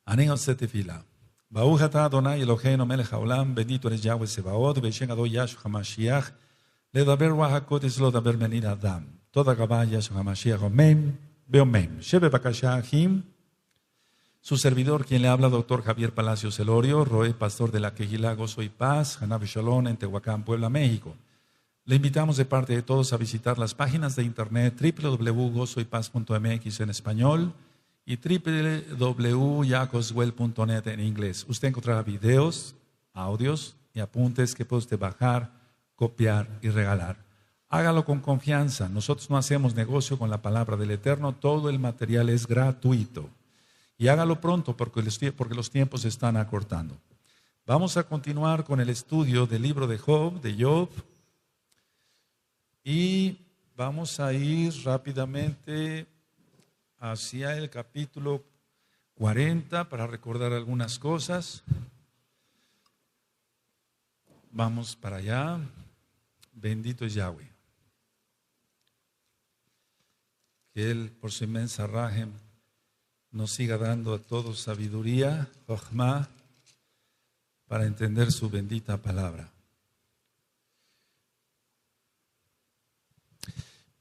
Aneo Setefila. Baruch atah Adonai Eloheinu melech haolam, bendito eres Yahweh Sebaot, Beshem Adon Yahshua HaMashiach, ledaber ruach hakodesh lo daber benin adam. Toda Gabá Yahshua HaMashiach, Omen, Beomen. Shebe Bakashah Ahim. Su servidor, quien le habla, doctor Javier Palacios Elorio, Roé, pastor de la Quejilá Gozo y Paz, Hanab Shalom, en Tehuacán, Puebla, México. Le invitamos de parte de todos a visitar las páginas de internet www.gozoypaz.mx en español y www.yacoswell.net en inglés. Usted encontrará videos, audios y apuntes que puede usted bajar, copiar y regalar. Hágalo con confianza. Nosotros no hacemos negocio con la palabra del Eterno. Todo el material es gratuito. Y hágalo pronto porque los tiempos se están acortando. Vamos a continuar con el estudio del libro de Job. Y vamos a ir rápidamente hacia el capítulo 40 para recordar algunas cosas. Vamos para allá. Bendito es Yahweh. Que Él, por su inmensa rajem, nos siga dando a todos sabiduría, Jochma, para entender su bendita palabra.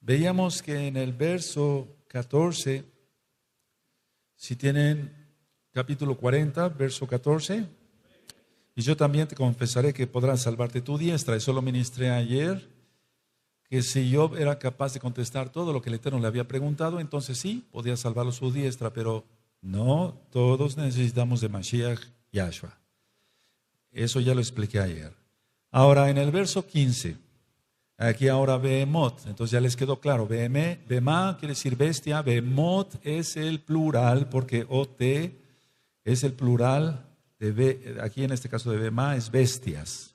Veíamos que en el verso 14, si tienen capítulo 40, verso 14, y yo también te confesaré que podrás salvarte tu diestra. Eso lo ministré ayer, que si Job era capaz de contestar todo lo que el Eterno le había preguntado, entonces sí, podía salvarlo su diestra, pero no, todos necesitamos de Mashiach Yahshua. Eso ya lo expliqué ayer. Ahora, en el verso 15, aquí ahora Behemot, entonces ya les quedó claro, Behemá quiere decir bestia, Behemot es el plural, porque OT es el plural, aquí en este caso de Behemá es bestias.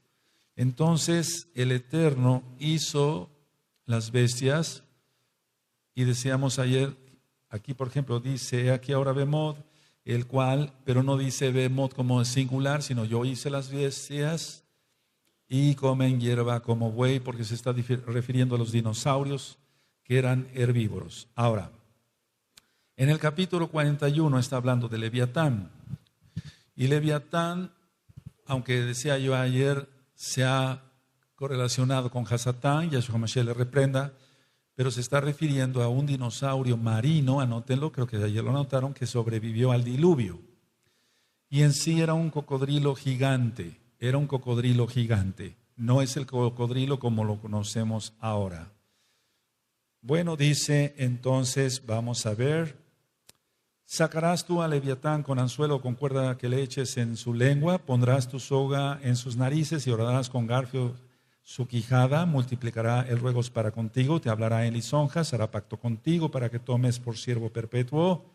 Entonces el Eterno hizo las bestias y decíamos ayer, aquí por ejemplo dice, aquí ahora Behemot, el cual, pero no dice Behemot como singular, sino yo hice las bestias y comen hierba como buey, porque se está refiriendo a los dinosaurios que eran herbívoros. Ahora, en el capítulo 41 está hablando de Leviatán. Y Leviatán, aunque decía yo ayer, se ha correlacionado con Hasatán, Yahshua HaMashiach le reprenda, pero se está refiriendo a un dinosaurio marino, anótenlo, creo que ayer lo anotaron, que sobrevivió al diluvio. Y en sí era un cocodrilo gigante. No es el cocodrilo como lo conocemos ahora. Bueno, dice entonces, vamos a ver. Sacarás tú a Leviatán con anzuelo o con cuerda que le eches en su lengua, pondrás tu soga en sus narices y horarás con garfio su quijada, multiplicará el ruegos para contigo, te hablará en lisonjas, hará pacto contigo para que tomes por siervo perpetuo.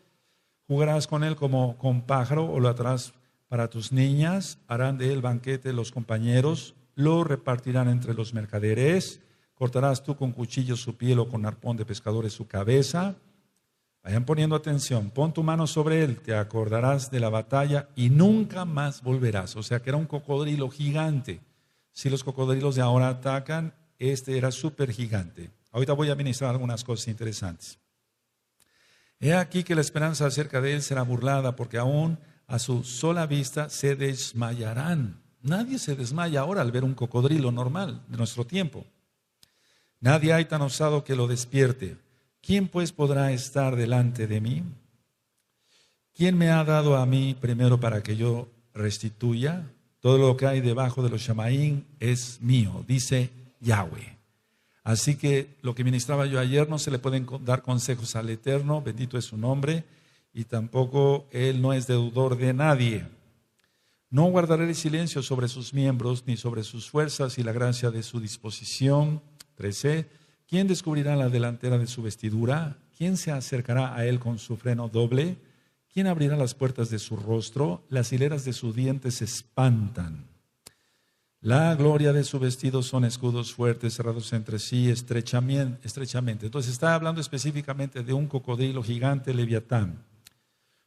Jugarás con él como con pájaro o lo atarás para tus niñas, harán de él banquete los compañeros, lo repartirán entre los mercaderes, cortarás tú con cuchillo su piel o con arpón de pescadores su cabeza. Vayan poniendo atención, pon tu mano sobre él, te acordarás de la batalla y nunca más volverás. O sea que era un cocodrilo gigante. Si los cocodrilos de ahora atacan, este era súper gigante. Ahorita voy a ministrar algunas cosas interesantes. He aquí que la esperanza acerca de él será burlada, porque aún a su sola vista se desmayarán. Nadie se desmaya ahora al ver un cocodrilo normal de nuestro tiempo. Nadie hay tan osado que lo despierte. ¿Quién pues podrá estar delante de mí? ¿Quién me ha dado a mí primero para que yo restituya? Todo lo que hay debajo de los Shamaín es mío, dice Yahweh. Así que lo que ministraba yo ayer, no se le pueden dar consejos al Eterno, bendito es su nombre, y tampoco Él no es deudor de nadie. No guardaré el silencio sobre sus miembros, ni sobre sus fuerzas y la gracia de su disposición. 13. ¿Quién descubrirá la delantera de su vestidura? ¿Quién se acercará a él con su freno doble? ¿Quién abrirá las puertas de su rostro? Las hileras de sus dientes se espantan. La gloria de su vestido son escudos fuertes, cerrados entre sí estrechamente. Entonces está hablando específicamente de un cocodrilo gigante, Leviatán.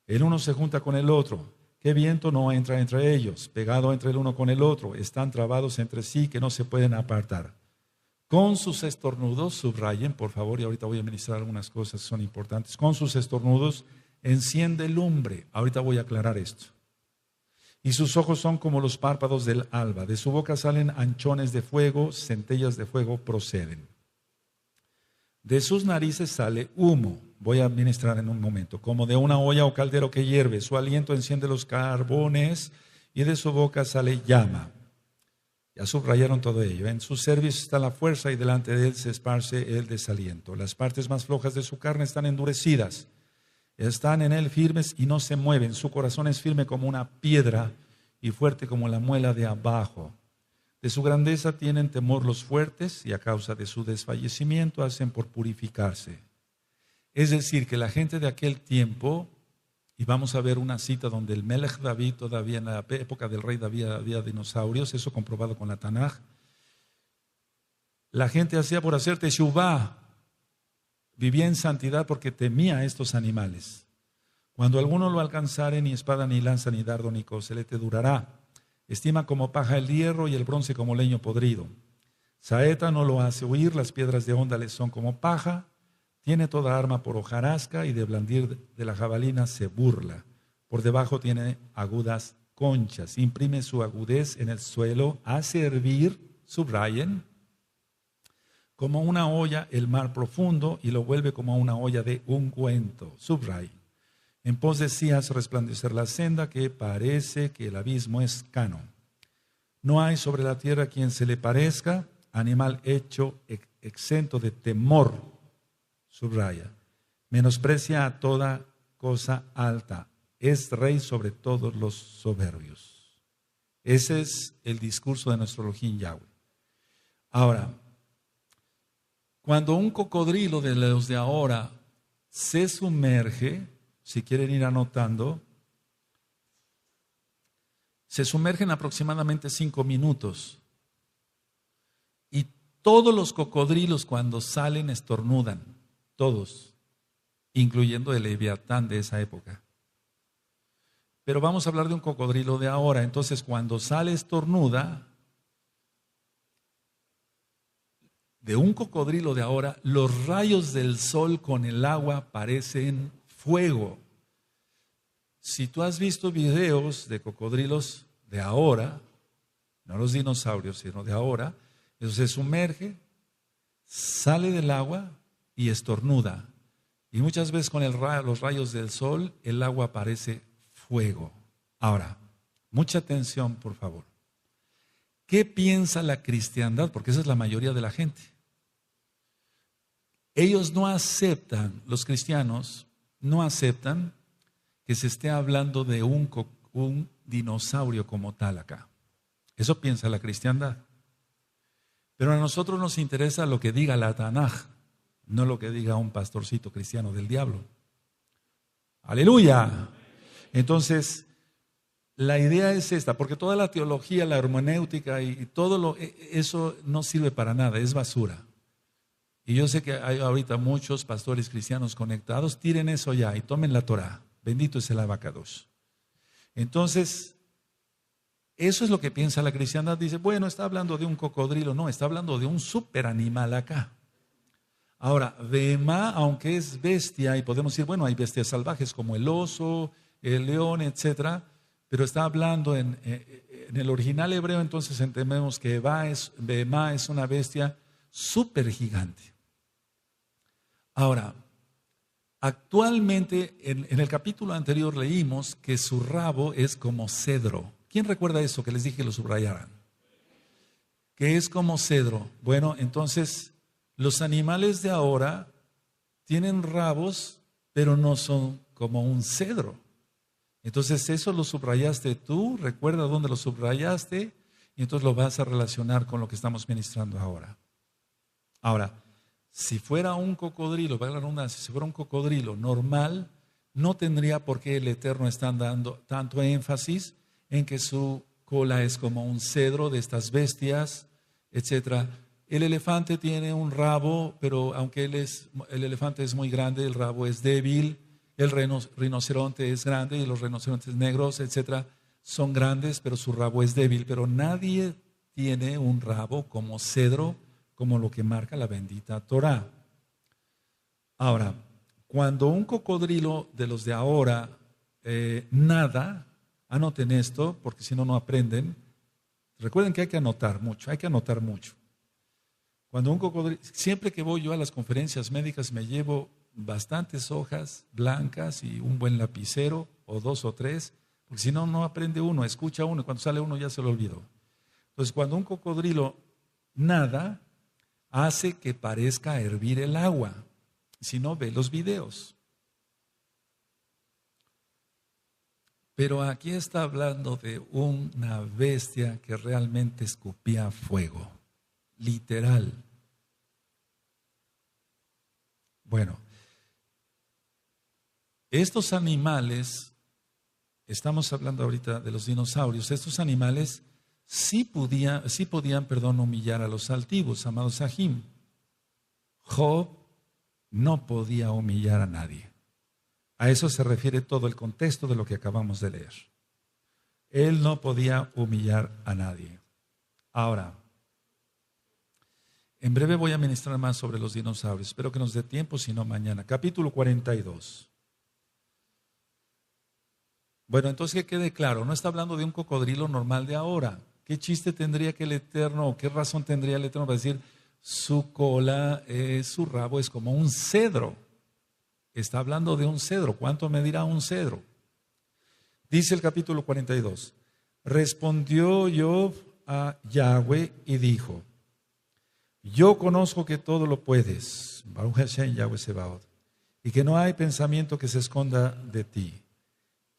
El uno se junta con el otro. ¿Qué viento no entra entre ellos? Pegado entre el uno con el otro. Están trabados entre sí que no se pueden apartar. Con sus estornudos, subrayen por favor, y ahorita voy a ministrar algunas cosas que son importantes. Con sus estornudos enciende lumbre. Ahorita voy a aclarar esto. Y sus ojos son como los párpados del alba. De su boca salen anchones de fuego, centellas de fuego proceden. De sus narices sale humo. Voy a ministrar en un momento. Como de una olla o caldero que hierve. Su aliento enciende los carbones y de su boca sale llama. Ya subrayaron todo ello. En su cerviz está la fuerza y delante de él se esparce el desaliento. Las partes más flojas de su carne están endurecidas. Están en él firmes y no se mueven. Su corazón es firme como una piedra y fuerte como la muela de abajo. De su grandeza tienen temor los fuertes y a causa de su desfallecimiento hacen por purificarse. Es decir, que la gente de aquel tiempo, y vamos a ver una cita donde el Melech David, todavía en la época del rey David había dinosaurios, eso comprobado con la Tanaj. La gente hacía por hacer teshuvá, vivía en santidad porque temía a estos animales. Cuando alguno lo alcanzare, ni espada, ni lanza, ni dardo, ni coselete durará. Estima como paja el hierro y el bronce como leño podrido. Saeta no lo hace huir, las piedras de onda le son como paja. Tiene toda arma por hojarasca y de blandir de la jabalina se burla. Por debajo tiene agudas conchas. Imprime su agudez en el suelo, hace hervir, subrayen, como una olla el mar profundo y lo vuelve como una olla de ungüento. Subrayen. En pos de sí hace resplandecer la senda que parece que el abismo es cano. No hay sobre la tierra quien se le parezca, animal hecho exento de temor. Subraya. Menosprecia a toda cosa alta. Es rey sobre todos los soberbios. Ese es el discurso de nuestro Elohim Yahweh. Ahora, cuando un cocodrilo de los de ahora se sumerge, si quieren ir anotando, se sumergen aproximadamente 5 minutos. Y todos los cocodrilos cuando salen estornudan, todos, incluyendo el Leviatán de esa época. Pero vamos a hablar de un cocodrilo de ahora. Entonces, cuando sale estornuda, de un cocodrilo de ahora, los rayos del sol con el agua parecen fuego. Si tú has visto videos de cocodrilos de ahora, no los dinosaurios, sino de ahora, eso se sumerge, sale del agua y estornuda. Y muchas veces con los rayos del sol, el agua parece fuego. Ahora, mucha atención, por favor. ¿Qué piensa la cristiandad? Porque esa es la mayoría de la gente. Ellos no aceptan, los cristianos no aceptan que se esté hablando de un dinosaurio como tal acá. Eso piensa la cristiandad. Pero a nosotros nos interesa lo que diga la Tanaj, no lo que diga un pastorcito cristiano del diablo. ¡Aleluya! Entonces, la idea es esta, porque toda la teología, la hermenéutica y todo eso no sirve para nada, es basura. Y yo sé que hay ahorita muchos pastores cristianos conectados, tiren eso ya y tomen la Torah. Bendito es el abacados. Entonces, eso es lo que piensa la cristiandad. Dice, bueno, está hablando de un cocodrilo. No, está hablando de un super animal acá. Ahora, Behemá, aunque es bestia, y podemos decir, bueno, hay bestias salvajes como el oso, el león, etcétera, pero está hablando en el original hebreo, entonces entendemos que Behemá es una bestia súper gigante. Ahora, actualmente en el capítulo anterior leímos que su rabo es como cedro. ¿Quién recuerda eso que les dije que lo subrayaran? Que es como cedro. Bueno, entonces los animales de ahora tienen rabos, pero no son como un cedro. Entonces eso lo subrayaste tú, recuerda dónde lo subrayaste, y entonces lo vas a relacionar con lo que estamos ministrando ahora. Ahora, si fuera un cocodrilo, para la redundancia, si fuera un cocodrilo normal, no tendría por qué el Eterno estar dando tanto énfasis en que su cola es como un cedro de estas bestias, etc. El elefante tiene un rabo, pero aunque el elefante es muy grande, el rabo es débil. El rinoceronte es grande y los rinocerontes negros, etc. son grandes, pero su rabo es débil. Pero nadie tiene un rabo como cedro, como lo que marca la bendita Torah. Ahora, cuando un cocodrilo de los de ahora nada, anoten esto, porque si no, no aprenden. Recuerden que hay que anotar mucho, hay que anotar mucho. Cuando un cocodrilo, siempre que voy yo a las conferencias médicas me llevo bastantes hojas blancas y un buen lapicero, o 2 o 3, porque si no, no aprende uno, escucha uno y cuando sale uno ya se lo olvidó. Entonces, cuando un cocodrilo nada, hace que parezca hervir el agua. Si no, ve los videos. Pero aquí está hablando de una bestia que realmente escupía fuego, literal. Bueno, estos animales, estamos hablando ahorita de los dinosaurios, estos animales sí podían, humillar a los altivos, amados Sahim. Job no podía humillar a nadie. A eso se refiere todo el contexto de lo que acabamos de leer. Él no podía humillar a nadie. Ahora, en breve voy a ministrar más sobre los dinosaurios. Espero que nos dé tiempo, si no mañana. Capítulo 42. Bueno, entonces que quede claro, no está hablando de un cocodrilo normal de ahora. ¿Qué chiste tendría que el Eterno, o qué razón tendría el Eterno para decir su cola, su rabo es como un cedro? Está hablando de un cedro. ¿Cuánto medirá un cedro? Dice el capítulo 42. Respondió Job a Yahweh y dijo: yo conozco que todo lo puedes, Baruch Hashem Yahweh Sebaot, y que no hay pensamiento que se esconda de ti.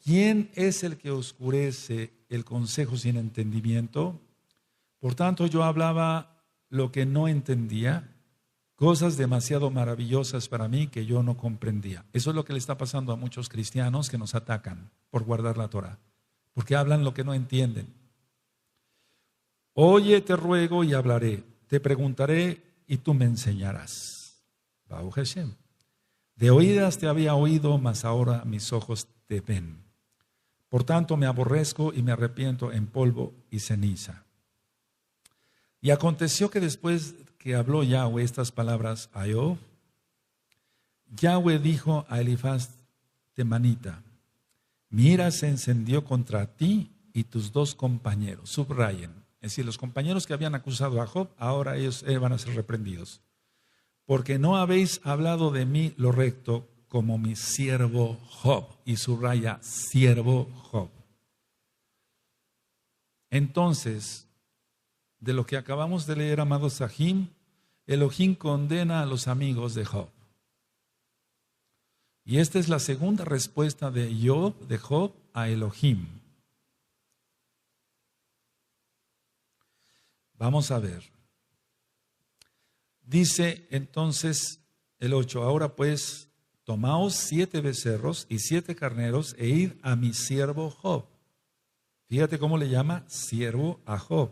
¿Quién es el que oscurece el consejo sin entendimiento? Por tanto, yo hablaba lo que no entendía, cosas demasiado maravillosas para mí que yo no comprendía. Eso es lo que le está pasando a muchos cristianos que nos atacan por guardar la Torah, porque hablan lo que no entienden. Oye, te ruego y hablaré, te preguntaré y tú me enseñarás. Baruch Hashem. De oídas te había oído, mas ahora mis ojos te ven. Por tanto me aborrezco y me arrepiento en polvo y ceniza. Y aconteció que después que habló Yahweh estas palabras a Job, Yahweh dijo a Elifaz temanita: mi ira se encendió contra ti y tus 2 compañeros. Subrayen, es decir, los compañeros que habían acusado a Job, ahora ellos van a ser reprendidos. Porque no habéis hablado de mí lo recto, como mi siervo Job. Y subraya, siervo Job. Entonces, de lo que acabamos de leer, amados Sahim, Elohim condena a los amigos de Job. Y esta es la segunda respuesta de Job a Elohim. Vamos a ver. Dice entonces el 8, ahora pues, tomaos 7 becerros y 7 carneros e id a mi siervo Job. Fíjate cómo le llama siervo a Job.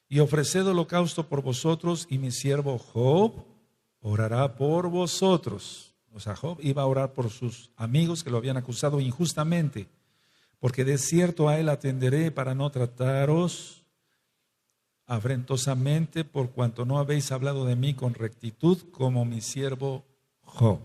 Y ofreced holocausto por vosotros y mi siervo Job orará por vosotros. O sea, Job iba a orar por sus amigos que lo habían acusado injustamente. Porque de cierto a él atenderé para no trataros afrentosamente, por cuanto no habéis hablado de mí con rectitud como mi siervo Job.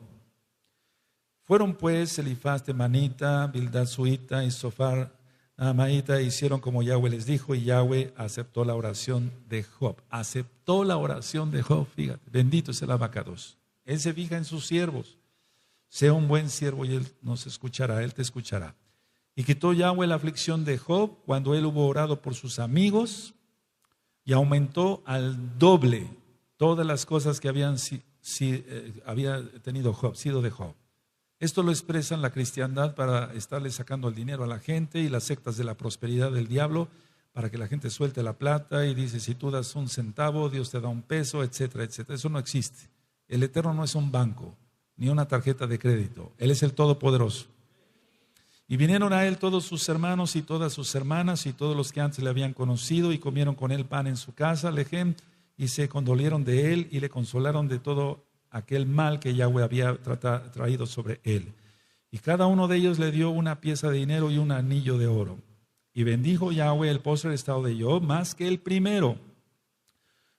Fueron pues Elifaz temanita, Bildad suita y Sofar amaíta, hicieron como Yahweh les dijo, y Yahweh aceptó la oración de Job. Aceptó la oración de Job, fíjate, bendito es el abacados. Él se fija en sus siervos. Sea un buen siervo y él nos escuchará, él te escuchará. Y quitó Yahweh la aflicción de Job cuando él hubo orado por sus amigos, y aumentó al doble todas las cosas que había tenido Job, sido de Job. Esto lo expresa en la cristiandad para estarle sacando el dinero a la gente, y las sectas de la prosperidad del diablo para que la gente suelte la plata y dice: si tú das 1 centavo, Dios te da 1 peso, etcétera, etcétera. Eso no existe. El Eterno no es un banco ni una tarjeta de crédito. Él es el Todopoderoso. Y vinieron a él todos sus hermanos y todas sus hermanas y todos los que antes le habían conocido, y comieron con él pan en su casa, Lehem, y se condolieron de él y le consolaron de todo aquel mal que Yahweh había traído sobre él. Y cada uno de ellos le dio una pieza de dinero y un anillo de oro. Y bendijo Yahweh el postrer estado de Job más que el primero,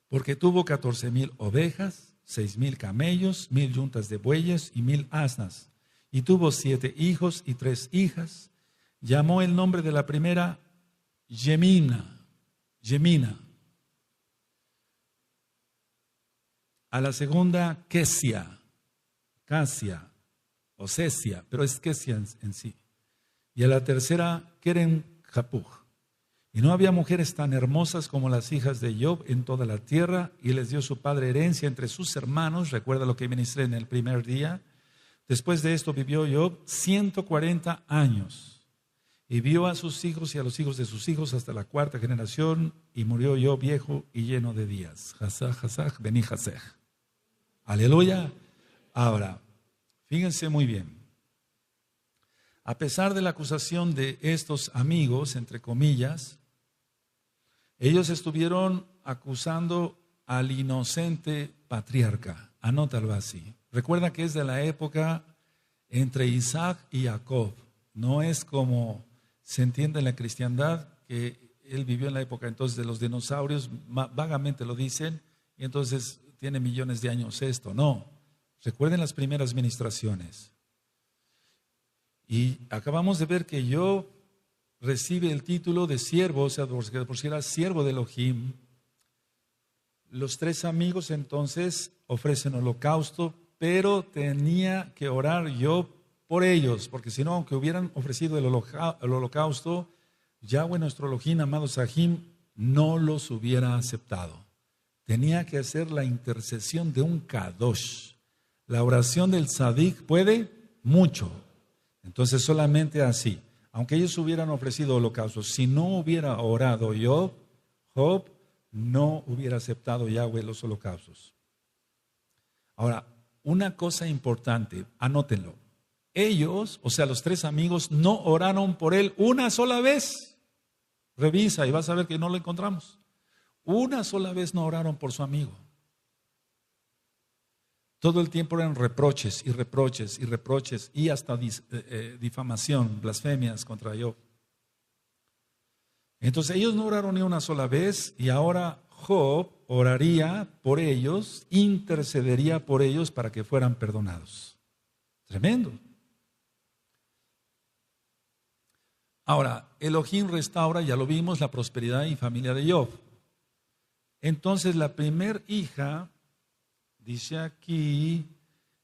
porque tuvo 14,000 ovejas, 6,000 camellos, 1,000 yuntas de bueyes y 1,000 asnas. Y tuvo 7 hijos y 3 hijas. Llamó el nombre de la primera Yemina. A la segunda Casia o Cesia, pero es Casia en sí. Y a la tercera Keren Japuj. Y no había mujeres tan hermosas como las hijas de Job en toda la tierra, y les dio su padre herencia entre sus hermanos. Recuerda lo que ministré en el primer día. Después de esto vivió Job 140 años, y vio a sus hijos y a los hijos de sus hijos hasta la 4ª generación, y murió Job viejo y lleno de días. Hasaj, Beni Hasej. Aleluya. Ahora, fíjense muy bien. A pesar de la acusación de estos amigos, entre comillas, ellos estuvieron acusando al inocente patriarca. Anótalo así. Recuerda que es de la época entre Isaac y Jacob. No es como se entiende en la cristiandad, que él vivió en la época entonces de los dinosaurios, vagamente lo dicen, y entonces tiene millones de años esto. No. Recuerden las primeras ministraciones. Y acabamos de ver que Job recibe el título de siervo, o sea, por si era siervo de Elohim. Los 3 amigos entonces ofrecen holocausto, pero tenía que orar Job por ellos, porque si no, aunque hubieran ofrecido el holocausto, Yahweh nuestro Elohim, amado Sahim, no los hubiera aceptado. Tenía que hacer la intercesión de un Kadosh. La oración del Tzadik puede mucho. Entonces solamente así, aunque ellos hubieran ofrecido holocaustos, si no hubiera orado Job no hubiera aceptado Yahweh los holocaustos. Ahora, una cosa importante, anótenlo. Ellos, o sea, los 3 amigos, no oraron por él una sola vez. Revisa y vas a ver que no lo encontramos. Una sola vez no oraron por su amigo. Todo el tiempo eran reproches y reproches y reproches y hasta difamación, blasfemias contra Job. Entonces ellos no oraron ni una sola vez, y ahora Job oraría por ellos, intercedería por ellos para que fueran perdonados. Tremendo. Ahora, Elohim restaura, ya lo vimos, la prosperidad y familia de Job. Entonces la primer hija, dice aquí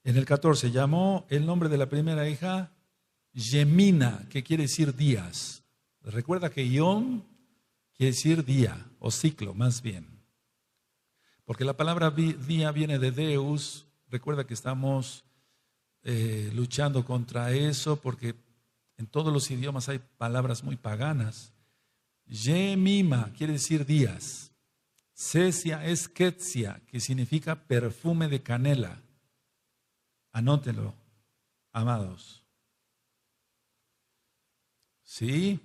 en el 14, llamó el nombre de la primera hija Yemina, que quiere decir días. Recuerda que Yom quiere decir día o ciclo, más bien. Porque la palabra día viene de Deus. Recuerda que estamos luchando contra eso, porque en todos los idiomas hay palabras muy paganas. Yemima quiere decir días. Cesia es Ketsia, que significa perfume de canela. Anótelo, amados. ¿Sí?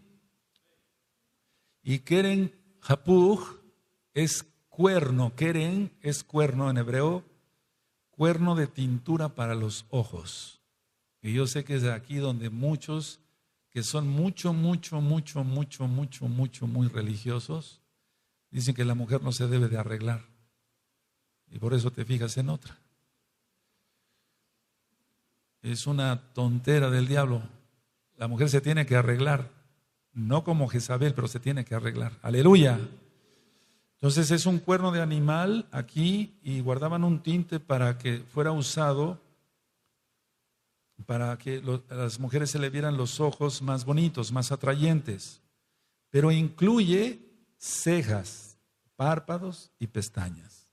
Y Keren Japuj es cuerno. Keren es cuerno en hebreo, cuerno de tintura para los ojos. Y yo sé que es aquí donde muchos que son muy religiosos, dicen que la mujer no se debe de arreglar. Y por eso te fijas en otra. Es una tontera del diablo. La mujer se tiene que arreglar. No como Jezabel, pero se tiene que arreglar. Aleluya. Entonces es un cuerno de animal aquí, y guardaban un tinte para que fuera usado para que a las mujeres se le vieran los ojos más bonitos, más atrayentes. Pero incluye cejas, párpados y pestañas.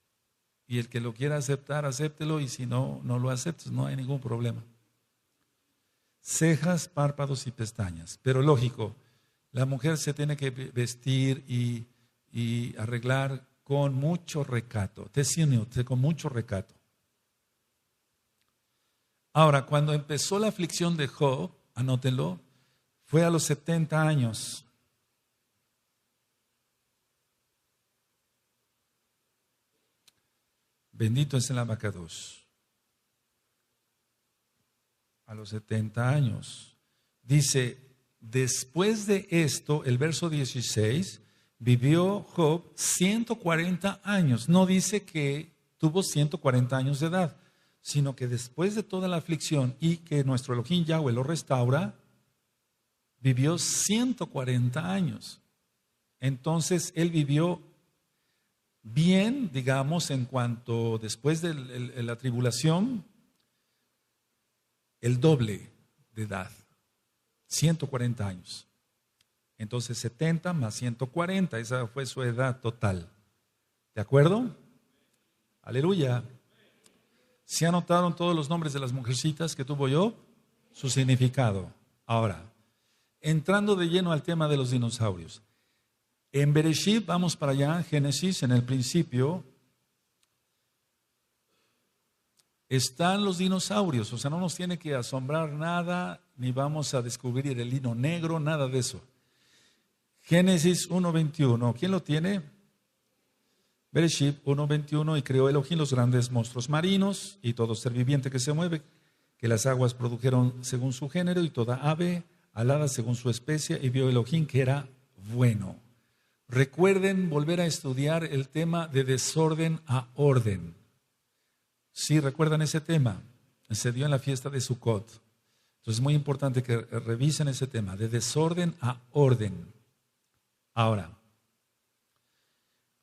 Y el que lo quiera aceptar, acéptelo, y si no, no lo aceptes, no hay ningún problema. Cejas, párpados y pestañas. Pero lógico, la mujer se tiene que vestir y arreglar con mucho recato. Con mucho recato. Ahora, cuando empezó la aflicción de Job, anótenlo, fue a los 70 años. Bendito es el Abacados. A los 70 años. Dice, después de esto, el verso 16, vivió Job 140 años. No dice que tuvo 140 años de edad, sino que después de toda la aflicción y que nuestro Elohim Yahweh lo restaura, vivió 140 años. Entonces él vivió bien, digamos, en cuanto después de la tribulación, el doble de edad, 140 años. Entonces 70 más 140, esa fue su edad total. ¿De acuerdo? Aleluya. ¿Se anotaron todos los nombres de las mujercitas que tuvo Job? Su significado. Ahora, entrando de lleno al tema de los dinosaurios. En Bereshit, vamos para allá, Génesis, en el principio, están los dinosaurios. O sea, no nos tiene que asombrar nada, ni vamos a descubrir el lino negro, nada de eso. Génesis 1:21, ¿quién lo tiene? Bereshit 1:21, y creó Elohim los grandes monstruos marinos y todo ser viviente que se mueve, que las aguas produjeron según su género, y toda ave alada según su especie, y vio Elohim que era bueno. Recuerden volver a estudiar el tema de desorden a orden. Sí, recuerdan ese tema. Se dio en la fiesta de Sukkot. Entonces es muy importante que revisen ese tema, de desorden a orden. Ahora,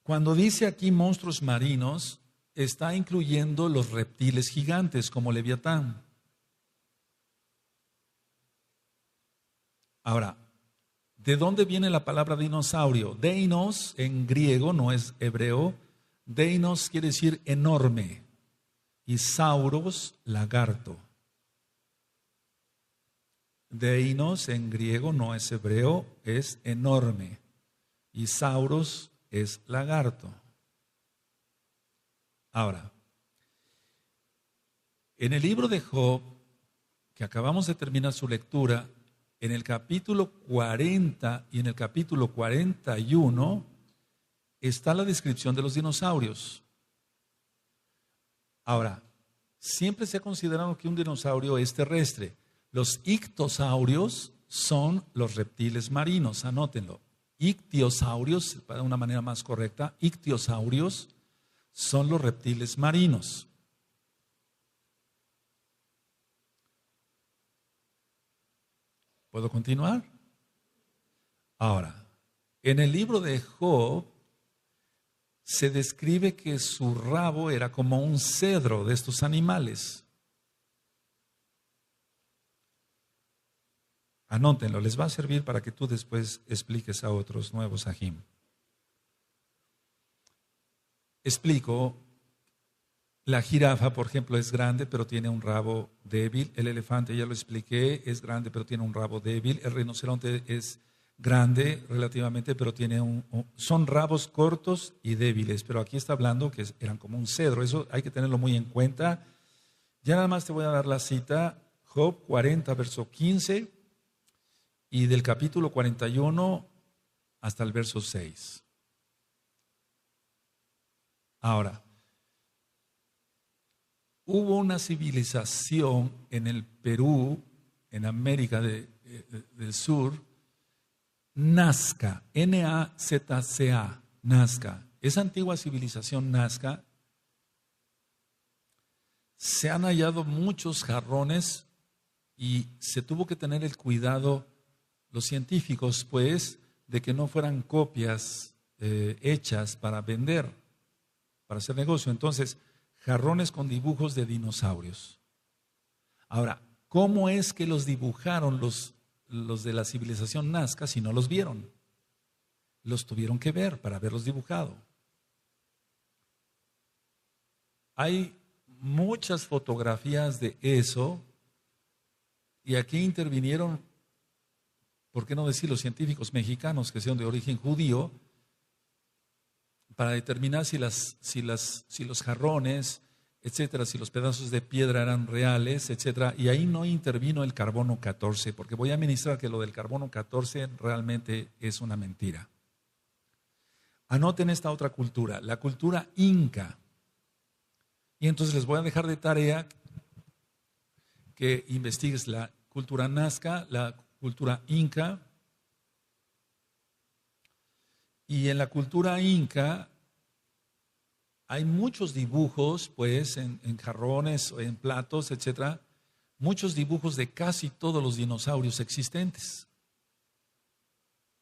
cuando dice aquí monstruos marinos, está incluyendo los reptiles gigantes como Leviatán. Ahora, ¿de dónde viene la palabra dinosaurio? Deinos en griego, no es hebreo. Deinos quiere decir enorme. Y sauros, lagarto. Deinos en griego no es hebreo, es enorme. Y sauros es lagarto. Ahora, en el libro de Job, que acabamos de terminar su lectura, en el capítulo 40 y en el capítulo 41 está la descripción de los dinosaurios. Ahora, siempre se ha considerado que un dinosaurio es terrestre. Los ictosaurios son los reptiles marinos, anótenlo. Ictiosaurios, para una manera más correcta, ictiosaurios son los reptiles marinos. ¿Puedo continuar? Ahora, en el libro de Job se describe que su rabo era como un cedro de estos animales. Anótenlo, les va a servir para que tú después expliques a otros nuevos ajim. Explico, la jirafa, por ejemplo, es grande, pero tiene un rabo débil. El elefante, ya lo expliqué, es grande, pero tiene un rabo débil. El rinoceronte es grande relativamente, pero son rabos cortos y débiles. Pero aquí está hablando que eran como un cedro. Eso hay que tenerlo muy en cuenta. Ya nada más te voy a dar la cita, Job 40, verso 15, y del capítulo 41 hasta el verso 6. Ahora, hubo una civilización en el Perú, en América del Sur, Nazca, Nazca, Nazca. Esa antigua civilización Nazca, se han hallado muchos jarrones y se tuvo que tener el cuidado, los científicos, pues, de que no fueran copias hechas para vender, para hacer negocio. Entonces, jarrones con dibujos de dinosaurios. Ahora, ¿cómo es que los dibujaron los de la civilización Nazca si no los vieron? Los tuvieron que ver para verlos dibujado. Hay muchas fotografías de eso y aquí intervinieron, ¿por qué no decir los científicos mexicanos que sean de origen judío? Para determinar si los jarrones, etcétera, si los pedazos de piedra eran reales, etcétera. Y ahí no intervino el carbono 14, porque voy a ministrar que lo del carbono 14 realmente es una mentira. Anoten esta otra cultura, la cultura inca. Y entonces les voy a dejar de tarea que investigues la cultura nazca, la cultura inca. Y en la cultura inca hay muchos dibujos, pues, en jarrones, en platos, etcétera, muchos dibujos de casi todos los dinosaurios existentes.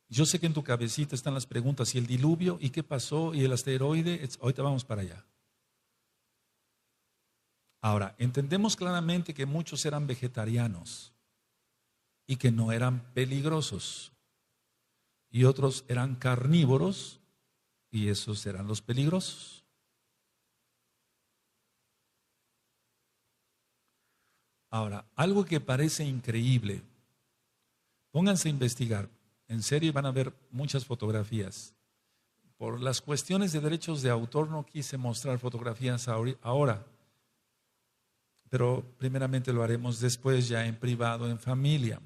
Yo sé que en tu cabecita están las preguntas, ¿y el diluvio? ¿Y qué pasó? ¿Y el asteroide? Ahorita vamos para allá. Ahora, entendemos claramente que muchos eran vegetarianos y que no eran peligrosos. Y otros eran carnívoros y esos eran los peligrosos. Ahora, algo que parece increíble, pónganse a investigar, en serio van a ver muchas fotografías. Por las cuestiones de derechos de autor no quise mostrar fotografías ahora, pero primeramente lo haremos después ya en privado, en familia.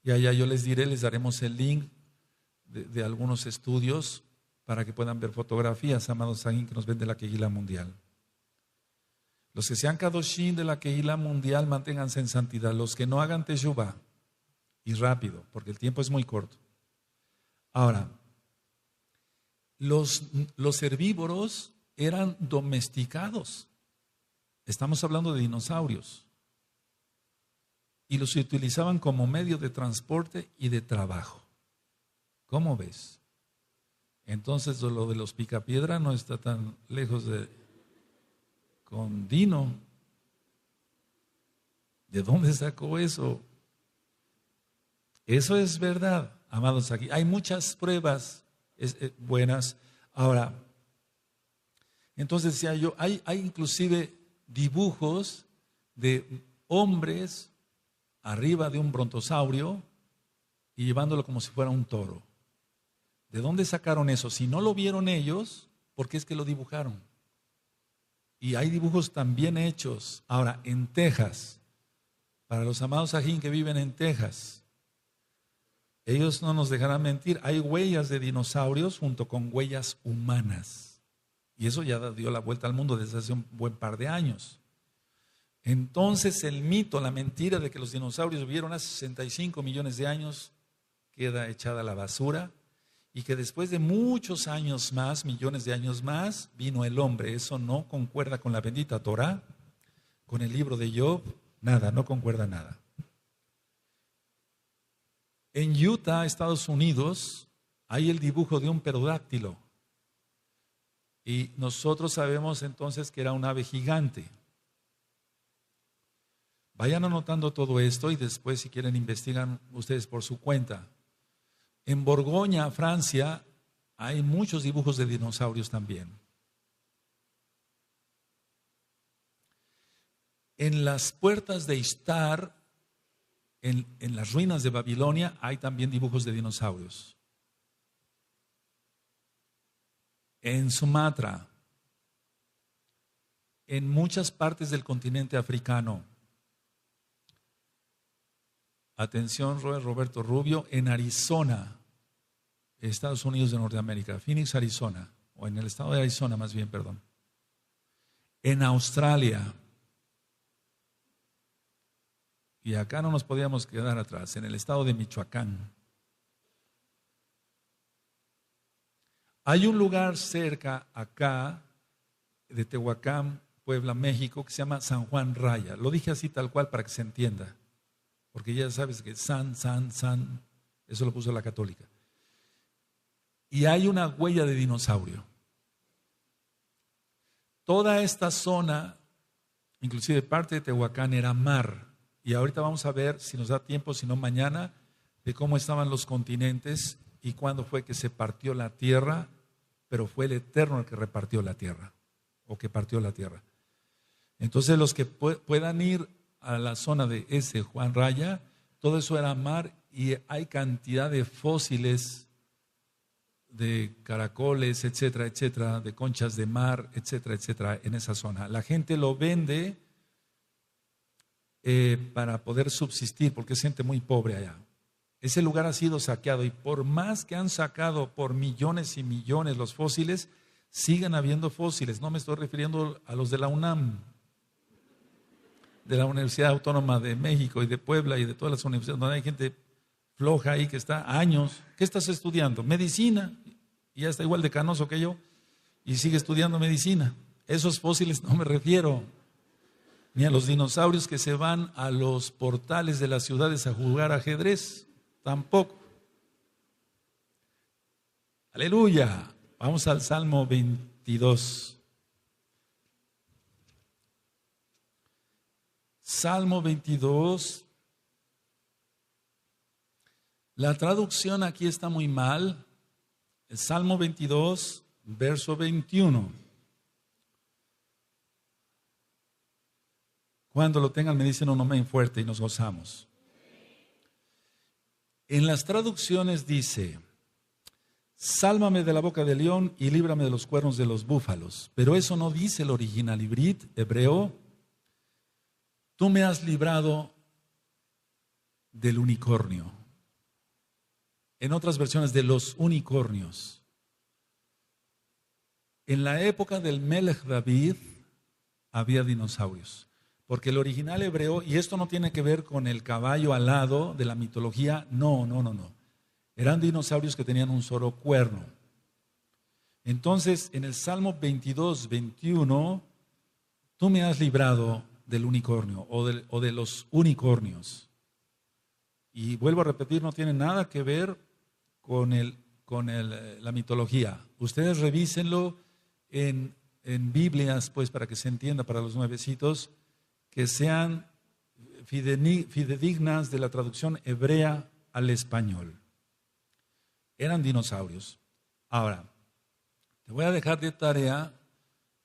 Y allá yo les diré, les daremos el link de algunos estudios para que puedan ver fotografías, amados alguien que nos ven de la Kehila Mundial. Los que sean Kadoshim de la Kehila Mundial, manténganse en santidad. Los que no hagan Teshuvah, y rápido, porque el tiempo es muy corto. Ahora, los herbívoros eran domesticados. Estamos hablando de dinosaurios. Y los utilizaban como medio de transporte y de trabajo. ¿Cómo ves? Entonces lo de los picapiedra no está tan lejos con Dino. ¿De dónde sacó eso? Eso es verdad, amados aquí. Hay muchas pruebas buenas. Ahora, entonces decía yo, hay inclusive dibujos de hombres arriba de un brontosaurio y llevándolo como si fuera un toro. ¿De dónde sacaron eso? Si no lo vieron ellos, ¿por qué es que lo dibujaron? Y hay dibujos también hechos. Ahora, en Texas, para los amados ajín que viven en Texas, ellos no nos dejarán mentir, hay huellas de dinosaurios junto con huellas humanas. Y eso ya dio la vuelta al mundo desde hace un buen par de años. Entonces el mito, la mentira de que los dinosaurios vivieron hace 65 millones de años queda echada a la basura y que después de muchos años más, millones de años más, vino el hombre. Eso no concuerda con la bendita Torah, con el libro de Job, nada, no concuerda nada. En Utah, Estados Unidos, hay el dibujo de un pterodáctilo y nosotros sabemos entonces que era un ave gigante. Vayan anotando todo esto y después, si quieren, investigan ustedes por su cuenta. En Borgoña, Francia, hay muchos dibujos de dinosaurios también. En las puertas de Ishtar, en las ruinas de Babilonia, hay también dibujos de dinosaurios. En Sumatra, en muchas partes del continente africano. Atención, Roberto Rubio, en Arizona, Estados Unidos de Norteamérica, Phoenix, Arizona, o en el estado de Arizona más bien, perdón. En Australia, y acá no nos podíamos quedar atrás, en el estado de Michoacán. Hay un lugar cerca acá de Tehuacán, Puebla, México, que se llama San Juan Raya. Lo dije así tal cual para que se entienda. Porque ya sabes que San, eso lo puso la católica. Y hay una huella de dinosaurio. Toda esta zona, inclusive parte de Tehuacán, era mar. Y ahorita vamos a ver, si nos da tiempo, si no mañana, de cómo estaban los continentes y cuándo fue que se partió la tierra, pero fue el Eterno el que repartió la tierra, o que partió la tierra. Entonces los que puedan ir a la zona de ese Juan Raya, todo eso era mar y hay cantidad de fósiles de caracoles, etcétera, etcétera, de conchas de mar, etcétera, etcétera, en esa zona. La gente lo vende para poder subsistir porque es gente muy pobre allá. Ese lugar ha sido saqueado y por más que han sacado por millones y millones los fósiles, siguen habiendo fósiles. No me estoy refiriendo a los de la UNAM, de la Universidad Autónoma de México y de Puebla y de todas las universidades donde hay gente floja ahí que está años. ¿Qué estás estudiando? Medicina. Y ya está igual de canoso que yo. y sigue estudiando medicina. Esos fósiles no me refiero, ni a los dinosaurios que se van a los portales de las ciudades a jugar ajedrez, tampoco. Aleluya. Vamos al Salmo 22. Salmo 22. La traducción aquí está muy mal. El Salmo 22, verso 21. Cuando lo tengan me dicen un amén fuerte y nos gozamos. En las traducciones dice: sálvame de la boca del león y líbrame de los cuernos de los búfalos. Pero eso no dice el original hebreo. Tú me has librado del unicornio. En otras versiones, de los unicornios. En la época del Melech David había dinosaurios. Porque el original hebreo, y esto no tiene que ver con el caballo alado de la mitología, no. Eran dinosaurios que tenían un solo cuerno. Entonces, en el Salmo 22, 21, tú me has librado del unicornio o de los unicornios. Y vuelvo a repetir, no tiene nada que ver con la mitología. Ustedes revísenlo en Biblias, pues, para que se entienda, para los nuevecitos, que sean fidedignas de la traducción hebrea al español. Eran dinosaurios. Ahora, te voy a dejar de tarea,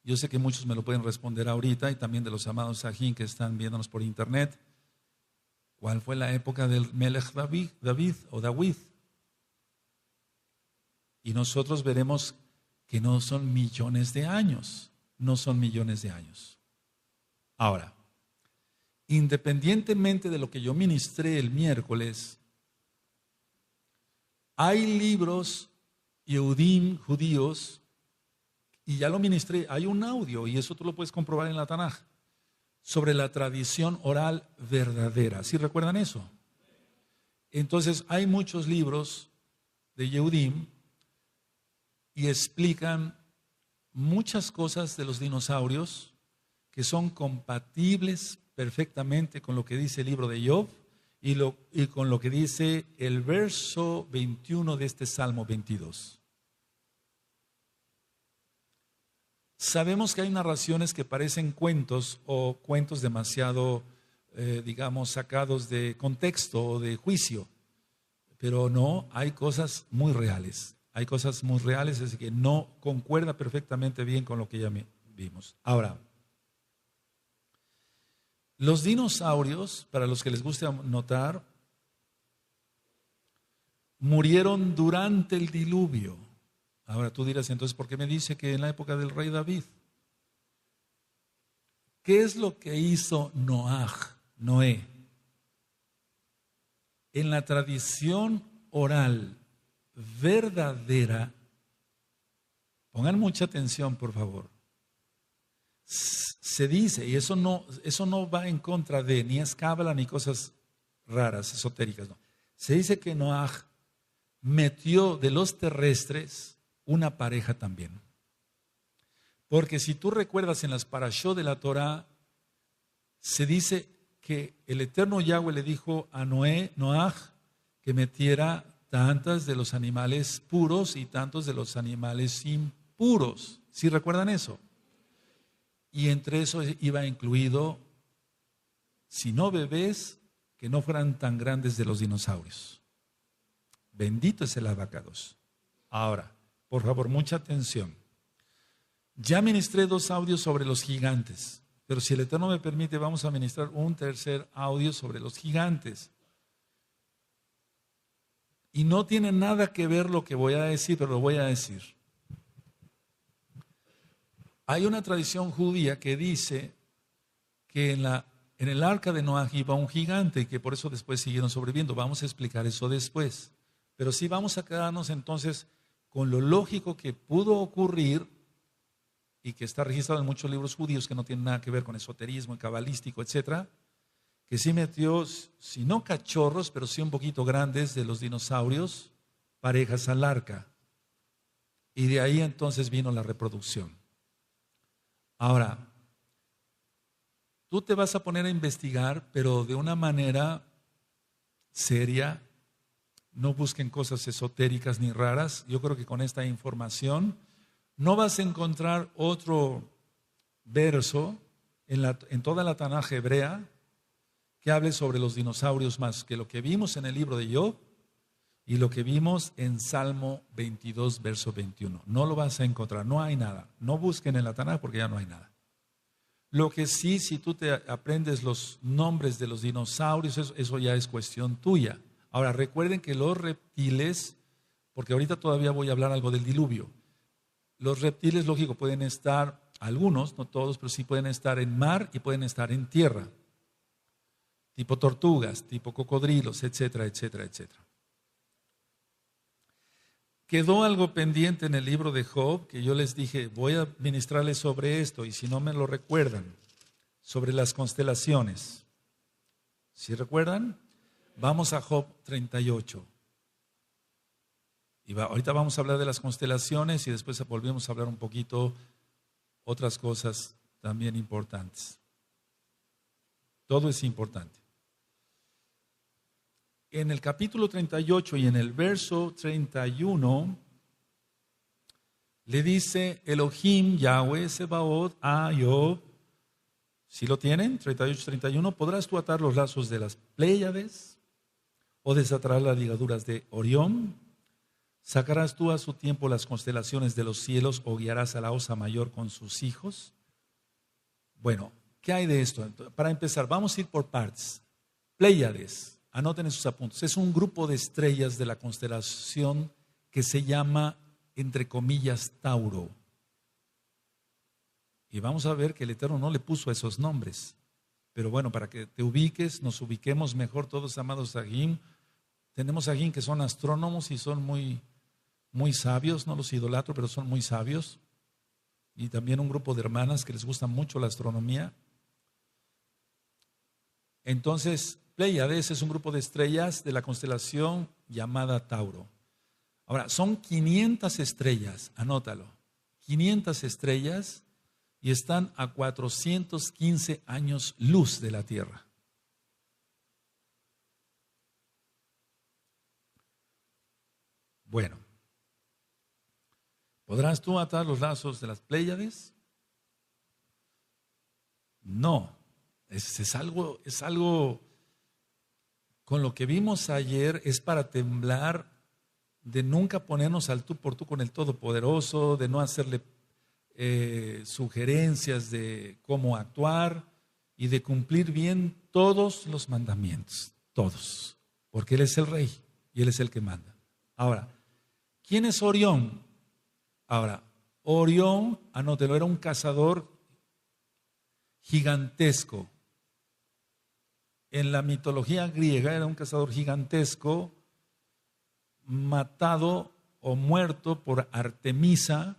yo sé que muchos me lo pueden responder ahorita, y también de los amados Sajín que están viéndonos por internet. ¿Cuál fue la época del Melech David? Y nosotros veremos que no son millones de años. Ahora, independientemente de lo que yo ministré el miércoles, hay libros Yehudim, judíos, y ya lo ministré, hay un audio, y eso tú lo puedes comprobar en la Tanaj, sobre la tradición oral verdadera. ¿Sí recuerdan eso? Entonces, hay muchos libros de Yehudim y explican muchas cosas de los dinosaurios que son compatibles perfectamente con lo que dice el libro de Job y con lo que dice el verso 21 de este Salmo 22. Sabemos que hay narraciones que parecen cuentos o cuentos demasiado, digamos, sacados de contexto o de juicio, pero no, hay cosas muy reales. Hay cosas muy reales, así que no concuerda perfectamente bien con lo que ya vimos. Ahora, los dinosaurios, para los que les guste notar, murieron durante el diluvio. Ahora tú dirás, entonces, ¿por qué me dice que en la época del rey David? ¿Qué es lo que hizo Noé? En la tradición oral verdadera, pongan mucha atención, por favor. Se dice, y eso no va en contra de, ni es cábala ni cosas raras, esotéricas, no. Se dice que Noé metió de los terrestres una pareja también. Porque si tú recuerdas en las parashot de la Torah, se dice que el eterno Yahweh le dijo a Noé que metiera tantas de los animales puros y tantos de los animales impuros. ¿Sí recuerdan eso? Y entre eso iba incluido, si no bebés, que no fueran tan grandes de los dinosaurios. Bendito es el abacados. Ahora, por favor, mucha atención. Ya ministré 2 audios sobre los gigantes, pero si el Eterno me permite, vamos a ministrar un tercer audio sobre los gigantes. Y no tiene nada que ver lo que voy a decir, pero lo voy a decir. Hay una tradición judía que dice que en el arca de Noé iba un gigante y que por eso después siguieron sobreviviendo. Vamos a explicar eso después. Pero sí vamos a quedarnos entonces con lo lógico que pudo ocurrir y que está registrado en muchos libros judíos que no tienen nada que ver con esoterismo, cabalístico, etcétera, que sí metió, si no cachorros, pero sí un poquito grandes de los dinosaurios, parejas al arca. Y de ahí entonces vino la reproducción. Ahora, tú te vas a poner a investigar, pero de una manera seria. No busquen cosas esotéricas ni raras. Yo creo que con esta información no vas a encontrar otro verso en toda la Tanaj hebrea que hable sobre los dinosaurios más que lo que vimos en el libro de Job y lo que vimos en Salmo 22, verso 21. No lo vas a encontrar, no hay nada. No busquen en la Tanaj porque ya no hay nada. Lo que sí, si tú te aprendes los nombres de los dinosaurios, eso ya es cuestión tuya. Ahora, recuerden que los reptiles, porque ahorita todavía voy a hablar algo del diluvio, los reptiles, lógico, pueden estar, algunos, no todos, pero sí pueden estar en mar y pueden estar en tierra, tipo tortugas, tipo cocodrilos, etcétera, etcétera, etcétera. Quedó algo pendiente en el libro de Job, que yo les dije, voy a ministrarles sobre esto, y si no me lo recuerdan, sobre las constelaciones. ¿Sí recuerdan? Vamos a Job 38. Ahorita vamos a hablar de las constelaciones y después volvemos a hablar un poquito otras cosas también importantes. Todo es importante. En el capítulo 38 y en el verso 31 le dice Elohim, Yahweh, Sebaot, a Job. ¿Sí lo tienen? 38-31. ¿Podrás tú atar los lazos de las Pléyades o desatar las ligaduras de Orión? ¿Sacarás tú a su tiempo las constelaciones de los cielos o guiarás a la osa mayor con sus hijos? Bueno, ¿qué hay de esto? Para empezar, vamos a ir por partes. Pléyades, anoten en sus apuntes, es un grupo de estrellas de la constelación que se llama, entre comillas, Tauro. Y vamos a ver que el Eterno no le puso esos nombres. Pero bueno, para que te ubiques, nos ubiquemos mejor todos, amados Agim. Tenemos Agim que son astrónomos y son muy sabios, no los idolatro, pero son muy sabios. Y también un grupo de hermanas que les gusta mucho la astronomía. Entonces, Pléyades es un grupo de estrellas de la constelación llamada Tauro. Ahora, son 500 estrellas, anótalo, 500 estrellas y están a 415 años luz de la Tierra. Bueno, ¿podrás tú atar los lazos de las Pléyades? No, es algo con lo que vimos ayer, es para temblar de nunca ponernos al tú por tú con el Todopoderoso, de no hacerle sugerencias de cómo actuar y de cumplir bien todos los mandamientos, todos, porque Él es el Rey y Él es el que manda. Ahora, ¿quién es Orión? Ahora, Orión, anótelo, era un cazador gigantesco. En la mitología griega era un cazador gigantesco, matado o muerto por Artemisa.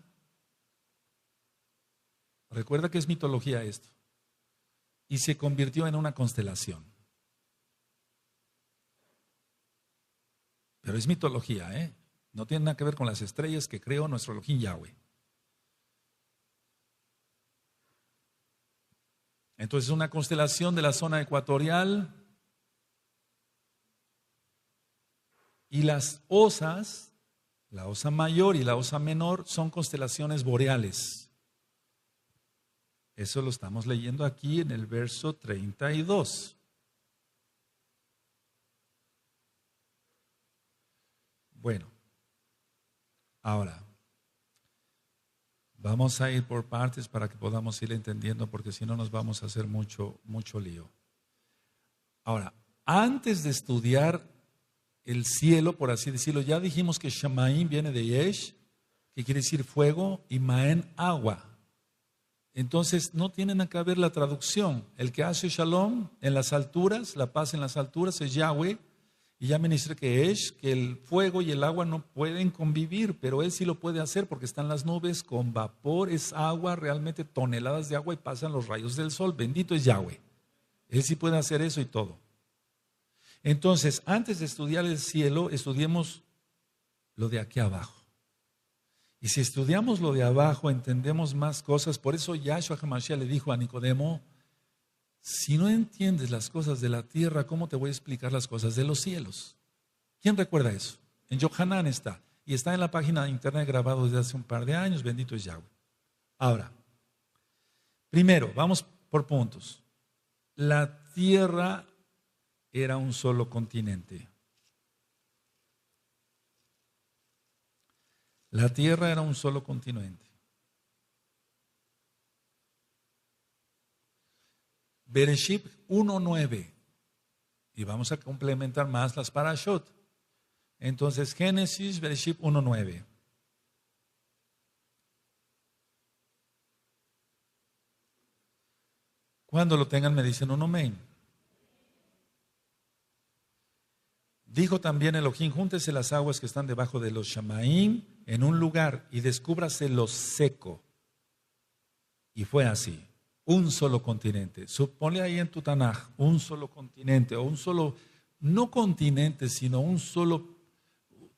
Recuerda que es mitología esto. Y se convirtió en una constelación. Pero es mitología, ¿eh? No tiene nada que ver con las estrellas que creó nuestro Elohim Yahweh. Entonces, una constelación de la zona ecuatorial. Y las osas, la osa mayor y la osa menor, son constelaciones boreales. Eso lo estamos leyendo aquí en el verso 32. Bueno, ahora, vamos a ir por partes para que podamos ir entendiendo, porque si no nos vamos a hacer mucho lío. Ahora, antes de estudiar el cielo, por así decirlo, ya dijimos que Shamaim viene de Yesh, que quiere decir fuego, y Maen, agua. Entonces no tienen nada que ver la traducción. El que hace Shalom en las alturas, la paz en las alturas, es Yahweh. Y ya ministré que el fuego y el agua no pueden convivir, pero Él sí lo puede hacer porque están las nubes con vapor, es agua, realmente toneladas de agua y pasan los rayos del sol. Bendito es Yahweh. Él sí puede hacer eso y todo. Entonces, antes de estudiar el cielo, estudiemos lo de aquí abajo. Y si estudiamos lo de abajo, entendemos más cosas. Por eso Yahshua HaMashiach le dijo a Nicodemo, si no entiendes las cosas de la tierra, ¿cómo te voy a explicar las cosas de los cielos? ¿Quién recuerda eso? En Yohanan está. Y está en la página de internet grabado desde hace un par de años. Bendito es Yahweh. Ahora, primero, vamos por puntos. La tierra era un solo continente. La tierra era un solo continente. Bereshit 1:9. Y vamos a complementar más las parashot. Entonces, Génesis, Bereshit 1:9. Cuando lo tengan me dicen un amén. Dijo también Elohim, júntese las aguas que están debajo de los Shamaim en un lugar y descúbrase lo seco. Y fue así, un solo continente. Ponle ahí en tu Tanaj, un solo continente, o un solo, no continente, sino un solo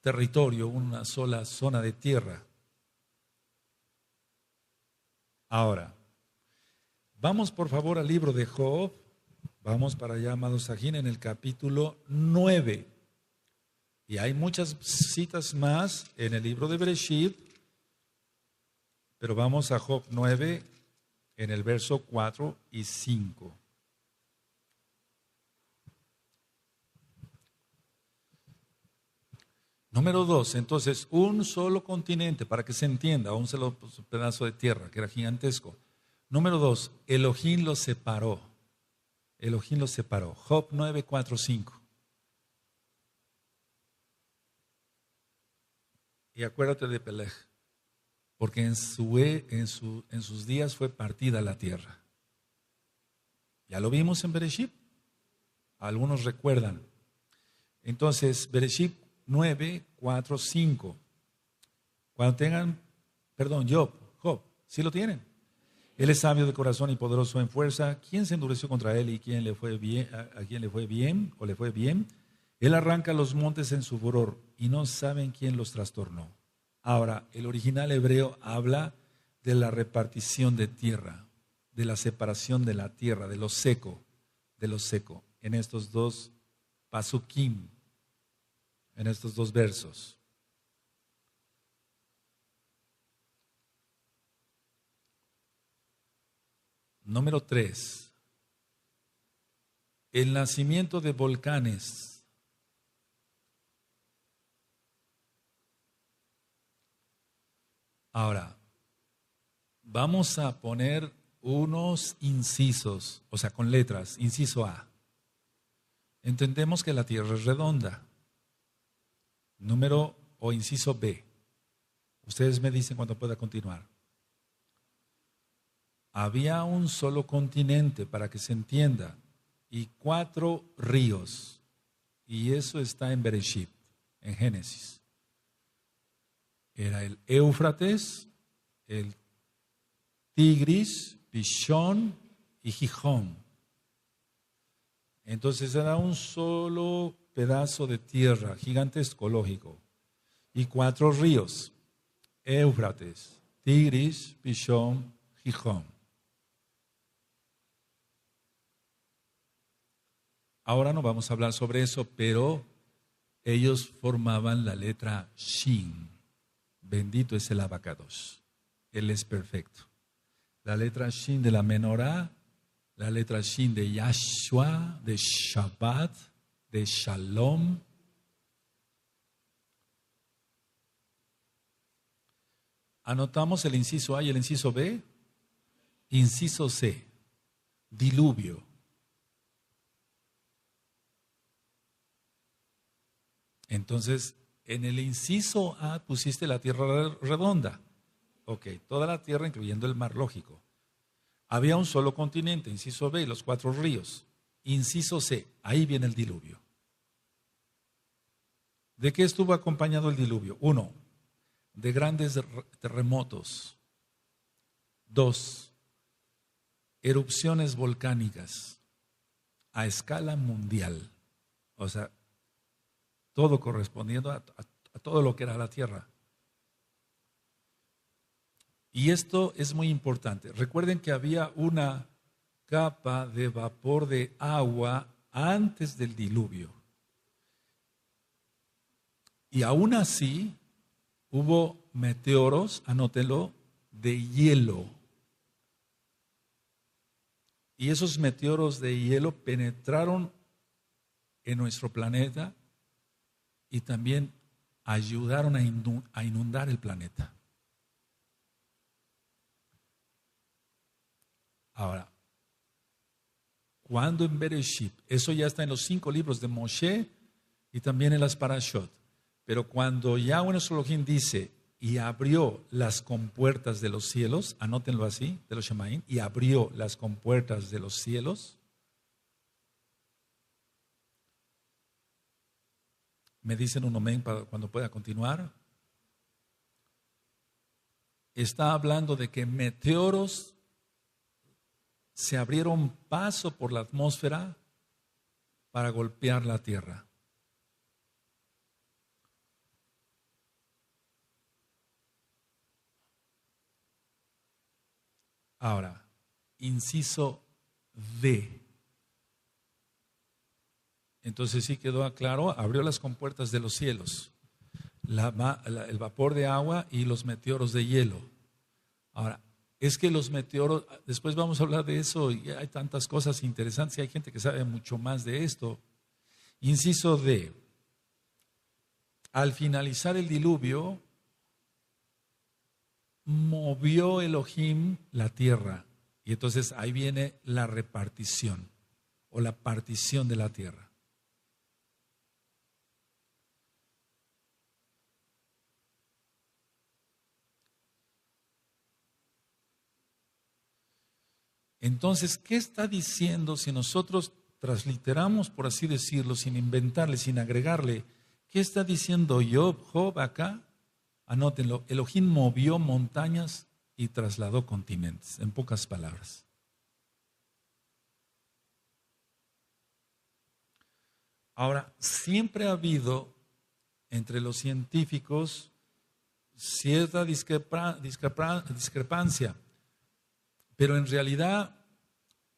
territorio, una sola zona de tierra. Ahora, vamos por favor al libro de Job. Vamos para allá, amados Sajín, en el capítulo 9. Y hay muchas citas más en el libro de Bereshit, pero vamos a Job 9 en el verso 4 y 5. Número 2, entonces, un solo continente, para que se entienda, un solo pedazo de tierra, que era gigantesco. Número 2, Elohim los separó. Elohim los separó. Job 9, 4, 5. Y acuérdate de Peleg, porque en sus días fue partida la tierra. Ya lo vimos en Bereshit. Algunos recuerdan. Entonces, Bereshit 9, 4, 5. Cuando tengan, Job, ¿sí lo tienen? Él es sabio de corazón y poderoso en fuerza. ¿Quién se endureció contra él y quién le fue bien, a quién le fue bien o le fue bien? Él arranca los montes en su furor y no saben quién los trastornó. Ahora, el original hebreo habla de la repartición de tierra, de la separación de la tierra, de lo seco, en estos dos pasukim, en estos dos versos. Número 3. El nacimiento de volcanes. Ahora, vamos a poner unos incisos, o sea, con letras. Inciso A. Entendemos que la Tierra es redonda. O inciso B. Ustedes me dicen cuando pueda continuar. Había un solo continente, para que se entienda, y 4 ríos. Y eso está en Bereshit, en Génesis. Era el Éufrates, el Tigris, Pishón y Gijón. Entonces era un solo pedazo de tierra gigantesco, lógico. Y 4 ríos, Éufrates, Tigris, Pishón, Gijón. Ahora no vamos a hablar sobre eso, pero ellos formaban la letra Shin. Bendito es el Abacados. Él es perfecto. La letra Shin de la menorá, la letra Shin de Yahshua, de Shabbat, de Shalom. Anotamos el inciso A y el inciso B. Inciso C, diluvio. Entonces, en el inciso A pusiste la tierra redonda. Ok, toda la tierra incluyendo el mar, lógico. Había un solo continente, inciso B, y los 4 ríos. Inciso C, ahí viene el diluvio. ¿De qué estuvo acompañado el diluvio? 1, de grandes terremotos. 2, erupciones volcánicas a escala mundial. O sea, todo correspondiendo a todo lo que era la tierra. Y esto es muy importante. Recuerden que había una capa de vapor de agua antes del diluvio. Y aún así hubo meteoros, anótelo, de hielo. Y esos meteoros de hielo penetraron en nuestro planeta y también ayudaron a inundar el planeta. Ahora, cuando en Bereshit, eso ya está en los 5 libros de Moshe y también en las Parashot, pero cuando Yahweh nuestro Elohim dice, y abrió las compuertas de los cielos, anótenlo así, de los Shemaim, y abrió las compuertas de los cielos, me dicen un amén para cuando pueda continuar. Está hablando de que meteoros se abrieron paso por la atmósfera para golpear la tierra. Ahora, inciso D. Entonces sí quedó claro, abrió las compuertas de los cielos, el vapor de agua y los meteoros de hielo. Ahora, es que los meteoros, después vamos a hablar de eso, y hay tantas cosas interesantes y hay gente que sabe mucho más de esto. Inciso D. Al finalizar el diluvio, movió Elohim la tierra. Y entonces ahí viene la repartición o la partición de la tierra. Entonces, ¿qué está diciendo si nosotros transliteramos, por así decirlo, sin inventarle, sin agregarle? ¿Qué está diciendo Job acá? Anótenlo, Elohim movió montañas y trasladó continentes, en pocas palabras. Ahora, siempre ha habido entre los científicos cierta discrepancia, pero en realidad,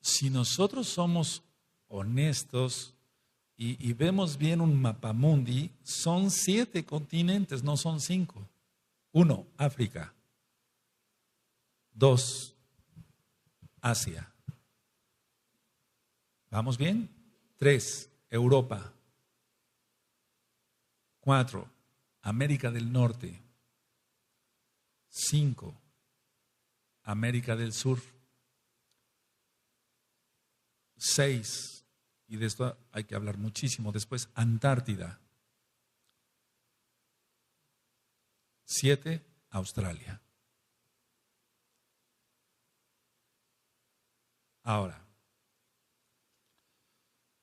si nosotros somos honestos y vemos bien un mapamundi, son 7 continentes, no son 5. 1, África. 2, Asia. ¿Vamos bien? 3, Europa. 4, América del Norte. 5, América del Sur. 6, y de esto hay que hablar muchísimo después, Antártida. 7, Australia. Ahora,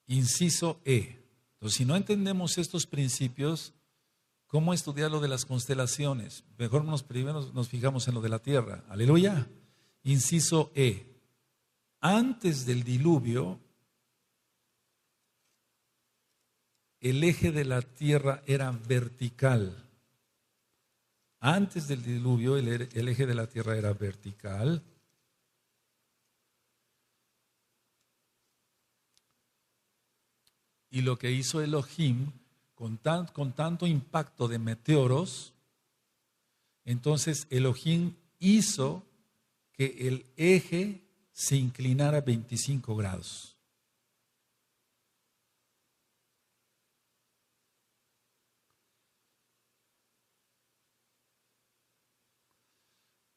inciso E. Entonces, si no entendemos estos principios, ¿cómo estudiar lo de las constelaciones? Mejor primero nos fijamos en lo de la Tierra. Aleluya. Inciso E. Antes del diluvio, el eje de la Tierra era vertical. Antes del diluvio, el eje de la Tierra era vertical. Y lo que hizo Elohim, con tanto impacto de meteoros, entonces Elohim hizo que el eje se inclinara 25 grados.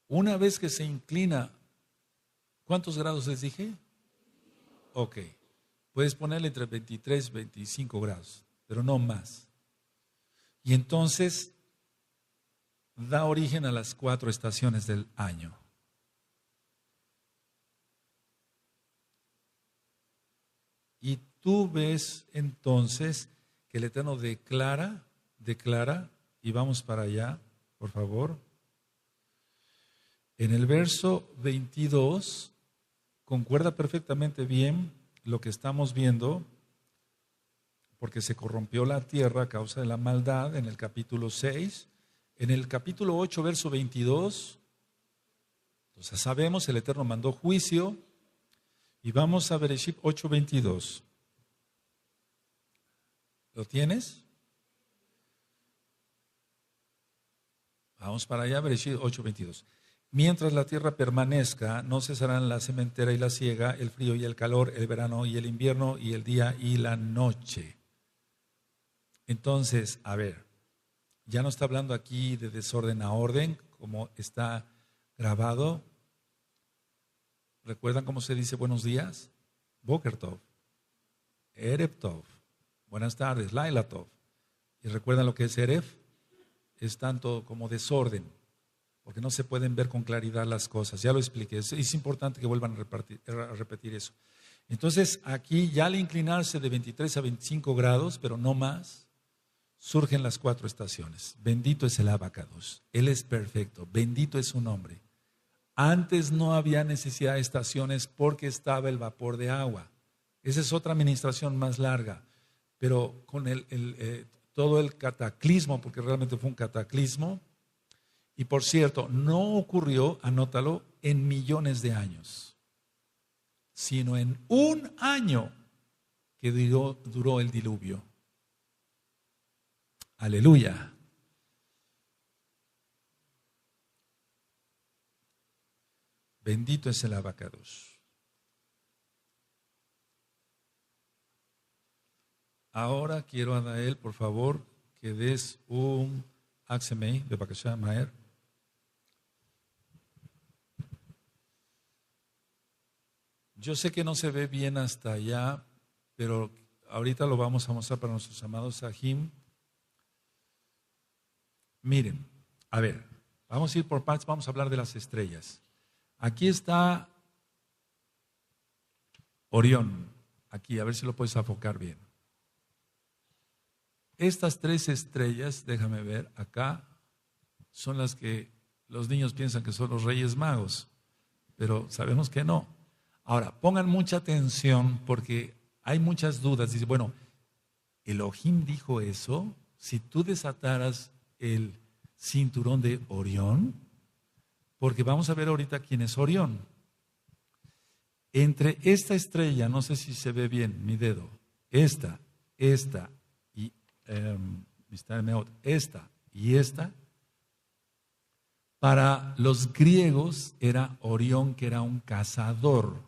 Una vez que se inclina, ¿cuántos grados les dije? Ok, puedes ponerle entre 23 y 25 grados, pero no más. Y entonces da origen a las 4 estaciones del año. Y tú ves entonces que el Eterno declara, y vamos para allá, por favor. En el verso 22, concuerda perfectamente bien lo que estamos viendo, porque se corrompió la tierra a causa de la maldad en el capítulo 6. En el capítulo 8, verso 22, Entonces sabemos, el Eterno mandó juicio. Y vamos a Bereshit 8:22. ¿Lo tienes? Vamos para allá, Bereshit 8:22. Mientras la tierra permanezca, no cesarán la sementera y la siega, el frío y el calor, el verano y el invierno, y el día y la noche. Entonces, a ver, ya no está hablando aquí de desorden a orden, como está grabado. ¿Recuerdan cómo se dice buenos días? Boker Tov, Erev Tov, buenas tardes, Laila Tov. ¿Y recuerdan lo que es Erev? Es tanto como desorden, porque no se pueden ver con claridad las cosas. Ya lo expliqué, es importante que vuelvan a repetir eso. Entonces, aquí ya al inclinarse de 23 a 25 grados, pero no más, surgen las 4 estaciones. Bendito es el Abacados, Él es perfecto, bendito es su nombre. Antes no había necesidad de estaciones porque estaba el vapor de agua. Esa es otra administración más larga, pero con todo el cataclismo, porque realmente fue un cataclismo, y por cierto, no ocurrió, anótalo, en millones de años, sino en un año que duró el diluvio. Aleluya. Bendito es el Abacados. Ahora quiero, Adael, por favor, que des un Axemei de Bakashá Maer. Yo sé que no se ve bien hasta allá, pero ahorita lo vamos a mostrar para nuestros amados Sahim. Miren, a ver, vamos a ir por partes, vamos a hablar de las estrellas. Aquí está Orión, aquí, a ver si lo puedes enfocar bien. Estas 3 estrellas, déjame ver, acá, son las que los niños piensan que son los Reyes Magos, pero sabemos que no. Ahora, pongan mucha atención porque hay muchas dudas. Dice, bueno, ¿Elohim dijo eso? Si tú desataras el cinturón de Orión, porque vamos a ver ahorita quién es Orión. Entre esta estrella, no sé si se ve bien mi dedo, esta y esta y esta, para los griegos era Orión, que era un cazador.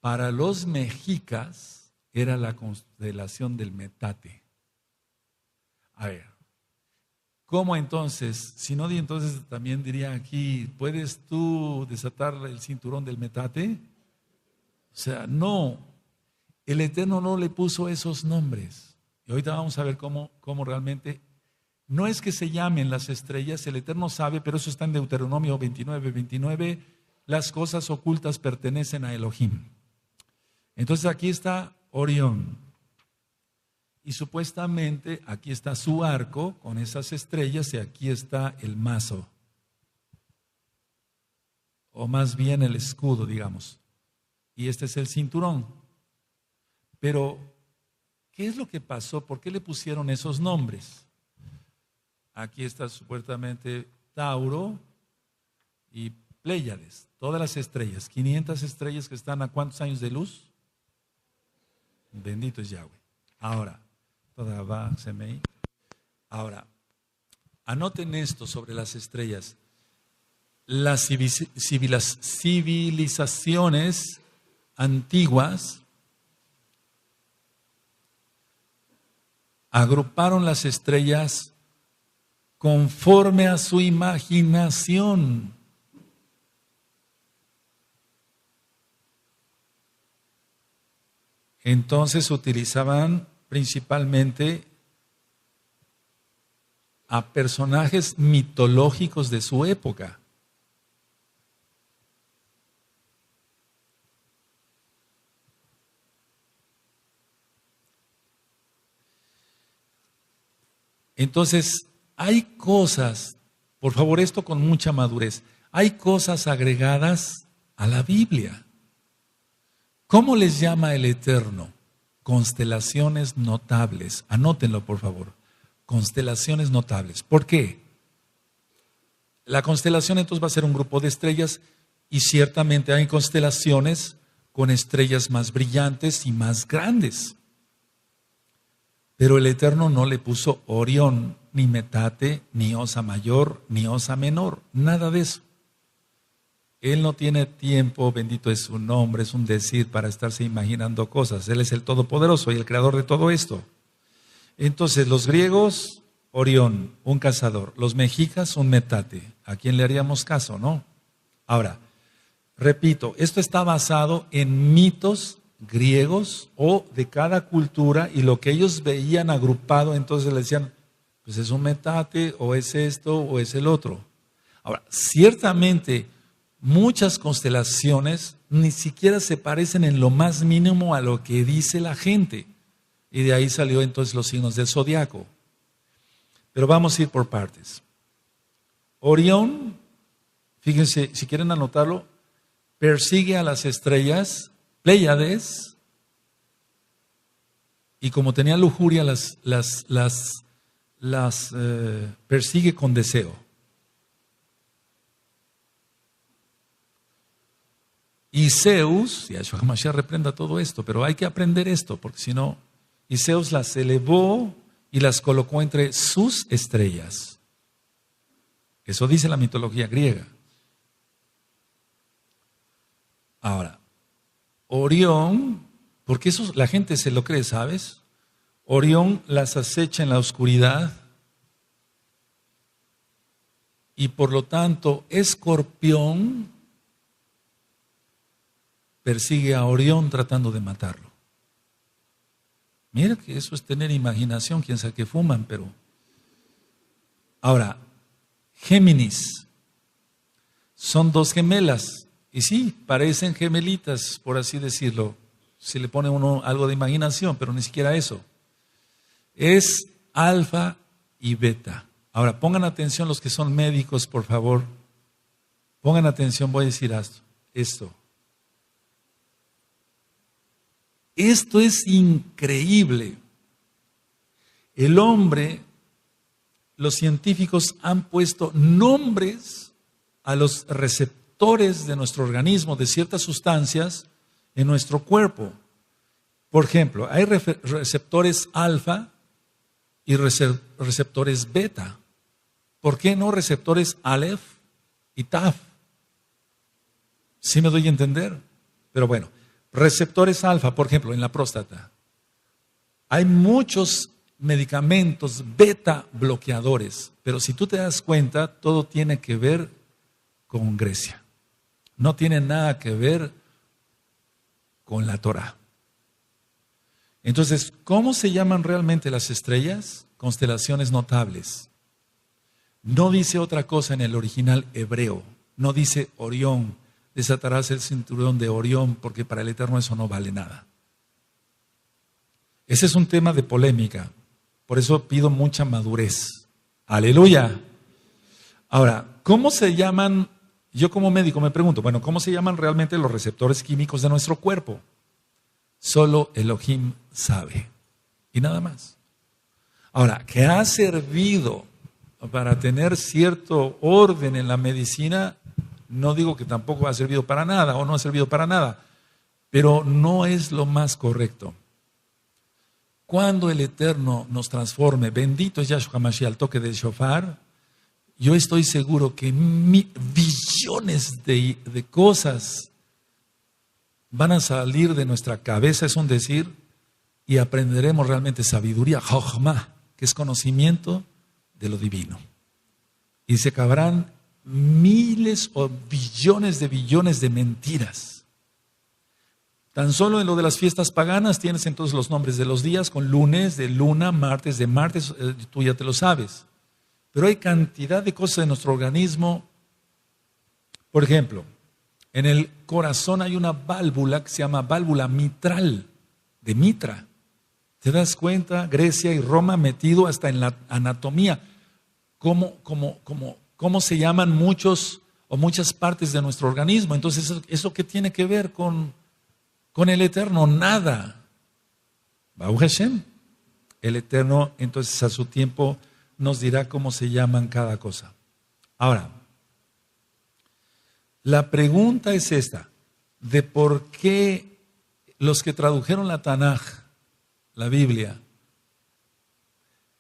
Para los mexicas era la constelación del Metate. A ver, ¿cómo entonces? Si no, entonces también diría aquí, ¿puedes tú desatar el cinturón del Metate? O sea, no, el Eterno no le puso esos nombres. Y ahorita vamos a ver cómo realmente, no es que se llamen las estrellas, el Eterno sabe, pero eso está en Deuteronomio 29, las cosas ocultas pertenecen a Elohim. Entonces aquí está Orión. Y supuestamente aquí está su arco con esas estrellas y aquí está el mazo. O más bien el escudo, digamos. Y este es el cinturón. Pero, ¿qué es lo que pasó? ¿Por qué le pusieron esos nombres? Aquí está supuestamente Tauro y Pléyades, todas las estrellas, 500 estrellas que están a ¿cuántos años de luz? Bendito es Yahweh. Ahora, anoten esto sobre las estrellas. Las civilizaciones antiguas agruparon las estrellas conforme a su imaginación. Entonces utilizaban principalmente a personajes mitológicos de su época. Entonces, hay cosas, por favor, esto con mucha madurez, hay cosas agregadas a la Biblia. ¿Cómo les llama el Eterno? Constelaciones notables. Anótenlo, por favor. Constelaciones notables. ¿Por qué? La constelación entonces va a ser un grupo de estrellas y ciertamente hay constelaciones con estrellas más brillantes y más grandes. Pero el Eterno no le puso Orión, ni Metate, ni Osa Mayor, ni Osa Menor, nada de eso. Él no tiene tiempo, bendito es su nombre, es un decir para estarse imaginando cosas. Él es el Todopoderoso y el creador de todo esto. Entonces, los griegos, Orión, un cazador. Los mexicas, un metate. ¿A quién le haríamos caso, no? Ahora, repito, esto está basado en mitos griegos o de cada cultura y lo que ellos veían agrupado, entonces le decían, pues es un metate, o es esto, o es el otro. Ahora, ciertamente, muchas constelaciones ni siquiera se parecen en lo más mínimo a lo que dice la gente. Y de ahí salió entonces los signos del zodiaco. Pero vamos a ir por partes. Orión, fíjense, si quieren anotarlo, persigue a las estrellas, Pléyades, y como tenía lujuria, las persigue con deseo. Y Zeus, y Yahshua HaMashiach reprenda todo esto, pero hay que aprender esto, porque si no, y Zeus las elevó y las colocó entre sus estrellas. Eso dice la mitología griega. Ahora, Orión, porque eso la gente se lo cree, ¿sabes? Orión las acecha en la oscuridad y por lo tanto Escorpión persigue a Orión tratando de matarlo. Mira que eso es tener imaginación, quién sabe qué fuman, pero... Ahora, Géminis, son dos gemelas, y sí, parecen gemelitas, por así decirlo, si le pone uno algo de imaginación, pero ni siquiera eso. Es alfa y beta. Ahora, pongan atención los que son médicos, por favor. Pongan atención, voy a decir esto. Esto es increíble. El hombre, los científicos han puesto nombres a los receptores de nuestro organismo de ciertas sustancias en nuestro cuerpo. Por ejemplo, hay receptores alfa y receptores beta. ¿Por qué no receptores Aleph y Taf? ¿Sí me doy a entender? Pero bueno, receptores alfa, por ejemplo, en la próstata. Hay muchos medicamentos beta bloqueadores, pero si tú te das cuenta, todo tiene que ver con Grecia. No tiene nada que ver con la Torah. Entonces, ¿cómo se llaman realmente las estrellas? Constelaciones notables. No dice otra cosa en el original hebreo. No dice Orión. Desatarás el cinturón de Orión, porque para el Eterno eso no vale nada. Ese es un tema de polémica. Por eso pido mucha madurez. Aleluya. Ahora, ¿cómo se llaman? Yo como médico me pregunto, bueno, ¿cómo se llaman realmente los receptores químicos de nuestro cuerpo? Solo Elohim sabe. Y nada más. Ahora, ¿qué ha servido para tener cierto orden en la medicina? No digo que tampoco ha servido para nada o no ha servido para nada, pero no es lo más correcto. Cuando el Eterno nos transforme, bendito es Yahshua HaMashiach al toque del shofar, yo estoy seguro que billones de cosas van a salir de nuestra cabeza, es un decir, y aprenderemos realmente sabiduría, Jochma, que es conocimiento de lo divino. Y se acabarán miles o billones de mentiras. Tan solo en lo de las fiestas paganas tienes entonces los nombres de los días con lunes, de luna, martes, de martes, tú ya te lo sabes. Pero hay cantidad de cosas en nuestro organismo. Por ejemplo, en el corazón hay una válvula que se llama válvula mitral, de Mitra. ¿Te das cuenta? Grecia y Roma metido hasta en la anatomía. ¿Cómo se llaman muchos o muchas partes de nuestro organismo? Entonces, ¿eso qué tiene que ver con el Eterno? Nada. Baruch Hashem. El Eterno, entonces, a su tiempo nos dirá cómo se llaman cada cosa. Ahora, La pregunta es esta, de por qué los que tradujeron la Tanaj, la Biblia,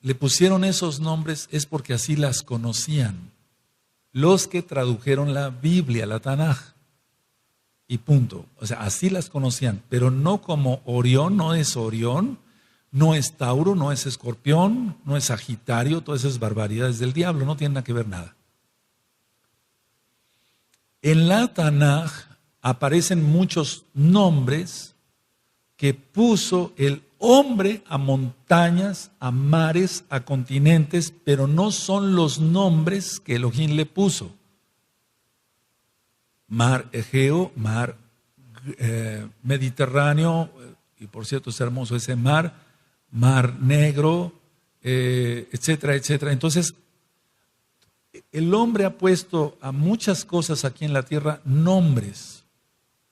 le pusieron esos nombres, es porque así las conocían. Los que tradujeron la Biblia, la Tanaj, y punto. O sea, así las conocían, pero no como Orión, no es Orión, no es Tauro, no es Escorpión, no es Sagitario, todas esas barbaridades del diablo, no tienen nada que ver nada. En la Tanaj aparecen muchos nombres que puso el hombre a montañas, a mares, a continentes, pero no son los nombres que Elohim le puso. Mar Egeo, mar Mediterráneo, y por cierto es hermoso ese mar, mar Negro, etcétera, etcétera. Entonces, el hombre ha puesto a muchas cosas aquí en la tierra nombres,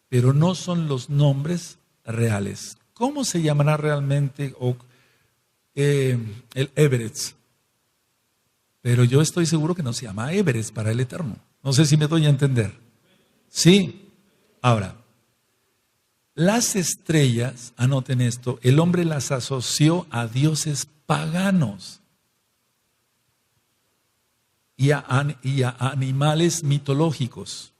pero no son los nombres reales. ¿Cómo se llamará realmente el Everest? Pero yo estoy seguro que no se llama Everest para el Eterno. No sé si me doy a entender. Sí. Ahora, las estrellas, anoten esto, el hombre las asoció a dioses paganos y a animales mitológicos.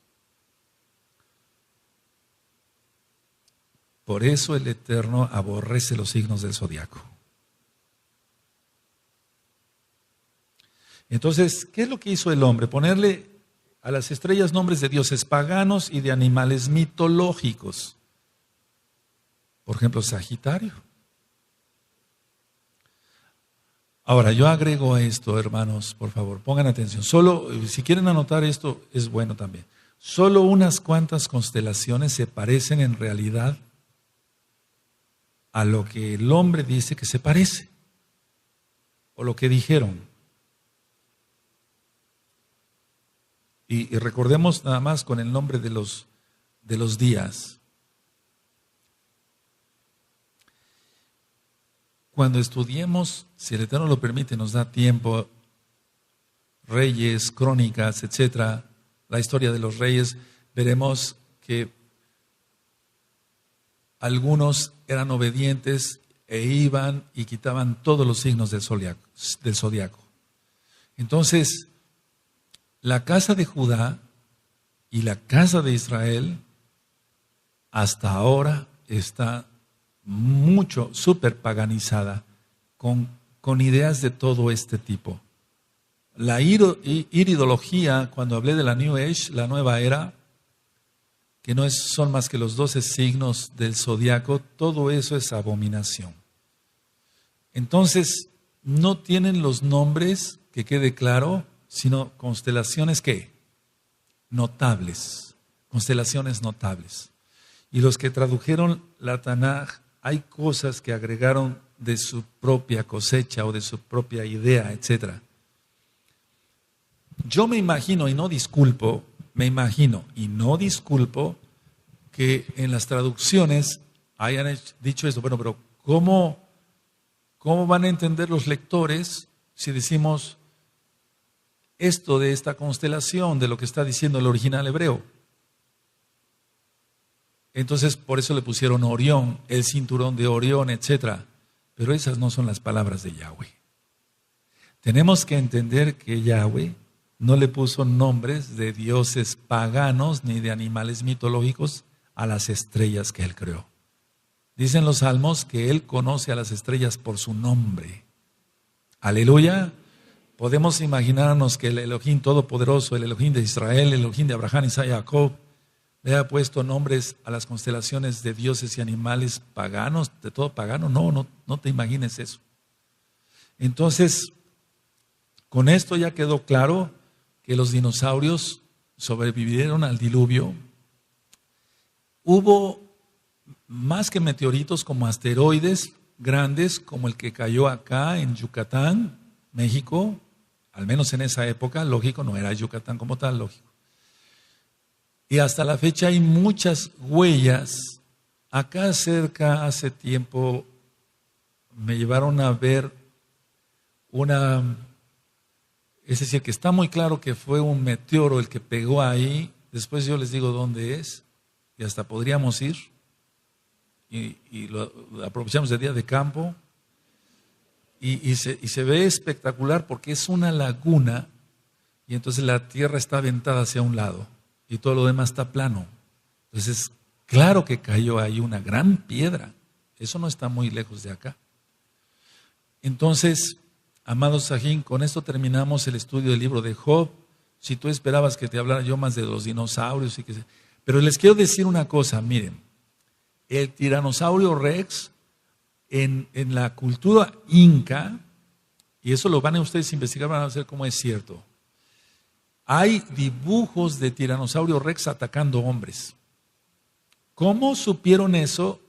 Por eso el Eterno aborrece los signos del zodiaco. Entonces, ¿qué es lo que hizo el hombre? Ponerle a las estrellas nombres de dioses paganos y de animales mitológicos. Por ejemplo, Sagitario. Ahora, yo agrego a esto, hermanos, por favor, pongan atención. Solo, si quieren anotar esto, es bueno también. Solo unas cuantas constelaciones se parecen en realidad a lo que el hombre dice que se parece, o lo que dijeron. Y recordemos nada más con el nombre de los días. Cuando estudiemos, si el Eterno lo permite, nos da tiempo, Reyes, Crónicas, etcétera, la historia de los reyes, veremos que algunos eran obedientes e iban y quitaban todos los signos del zodiaco. Entonces, la casa de Judá y la casa de Israel hasta ahora está súper paganizada con ideas de todo este tipo. La iridología, cuando hablé de la New Age, la nueva era, que no son más que los 12 signos del zodiaco, todo eso es abominación. Entonces, no tienen los nombres, que quede claro, sino constelaciones ¿qué? Notables, constelaciones notables. Y los que tradujeron la Tanaj, hay cosas que agregaron de su propia cosecha o de su propia idea, etc. Yo me imagino y no disculpo que en las traducciones hayan dicho esto. Bueno, pero ¿cómo van a entender los lectores si decimos esto de esta constelación, de lo que está diciendo el original hebreo? Entonces, por eso le pusieron Orión, el cinturón de Orión, etc. Pero esas no son las palabras de Yahweh. Tenemos que entender que Yahweh no le puso nombres de dioses paganos ni de animales mitológicos a las estrellas que Él creó. Dicen los salmos que Él conoce a las estrellas por su nombre. Aleluya. Podemos imaginarnos que el Elohim Todopoderoso, el Elohim de Israel, el Elohim de Abraham, Isaac y Jacob, le ha puesto nombres a las constelaciones de dioses y animales paganos, de todo pagano. No te imagines eso. Entonces, con esto ya quedó claro que los dinosaurios sobrevivieron al diluvio. Hubo más que meteoritos, como asteroides grandes, como el que cayó acá en Yucatán, México, al menos en esa época, lógico, no era Yucatán como tal, lógico. Y hasta la fecha hay muchas huellas. Acá cerca, hace tiempo, me llevaron a ver es decir, que está muy claro que fue un meteoro el que pegó ahí Después yo les digo dónde es y hasta podríamos ir y lo aprovechamos el día de campo y se ve espectacular porque es una laguna y entonces la tierra está aventada hacia un lado y todo lo demás está plano. Entonces, claro que cayó ahí una gran piedra. Eso no está muy lejos de acá. Entonces, amados Sajín, con esto terminamos el estudio del libro de Job. Si tú esperabas que te hablara yo más de los dinosaurios, pero les quiero decir una cosa, miren, el tiranosaurio Rex en la cultura inca, y eso lo van a ustedes investigar, van a ver cómo es cierto, hay dibujos de tiranosaurio Rex atacando hombres. ¿Cómo supieron eso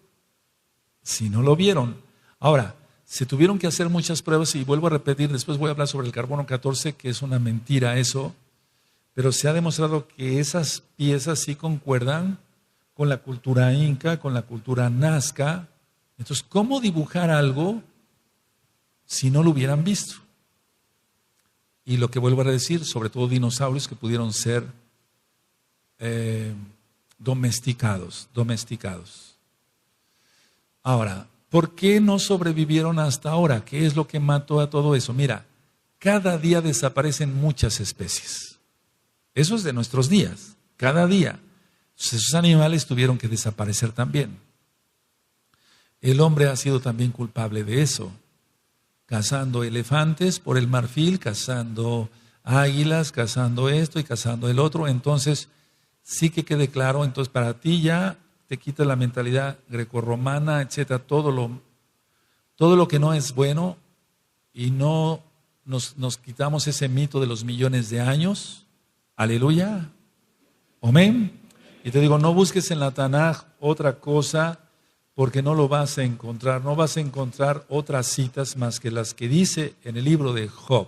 si no lo vieron? Ahora, se tuvieron que hacer muchas pruebas y vuelvo a repetir, después voy a hablar sobre el carbono 14, que es una mentira eso, pero se ha demostrado que esas piezas sí concuerdan con la cultura inca, con la cultura nazca. Entonces, ¿cómo dibujar algo si no lo hubieran visto? Y lo que vuelvo a decir, sobre todo dinosaurios que pudieron ser domesticados. Ahora, ¿por qué no sobrevivieron hasta ahora? ¿Qué es lo que mató a todo eso? Mira, cada día desaparecen muchas especies. Eso es de nuestros días, cada día. Entonces, esos animales tuvieron que desaparecer también. El hombre ha sido también culpable de eso, cazando elefantes por el marfil, cazando águilas, cazando esto y cazando el otro. Entonces, sí que quede claro, entonces para ti ya te quita la mentalidad grecorromana, etcétera, todo lo que no es bueno y no nos quitamos ese mito de los millones de años. Aleluya. Amén. Y te digo, no busques en la Tanaj otra cosa porque no lo vas a encontrar. No vas a encontrar otras citas más que las que dice en el libro de Job.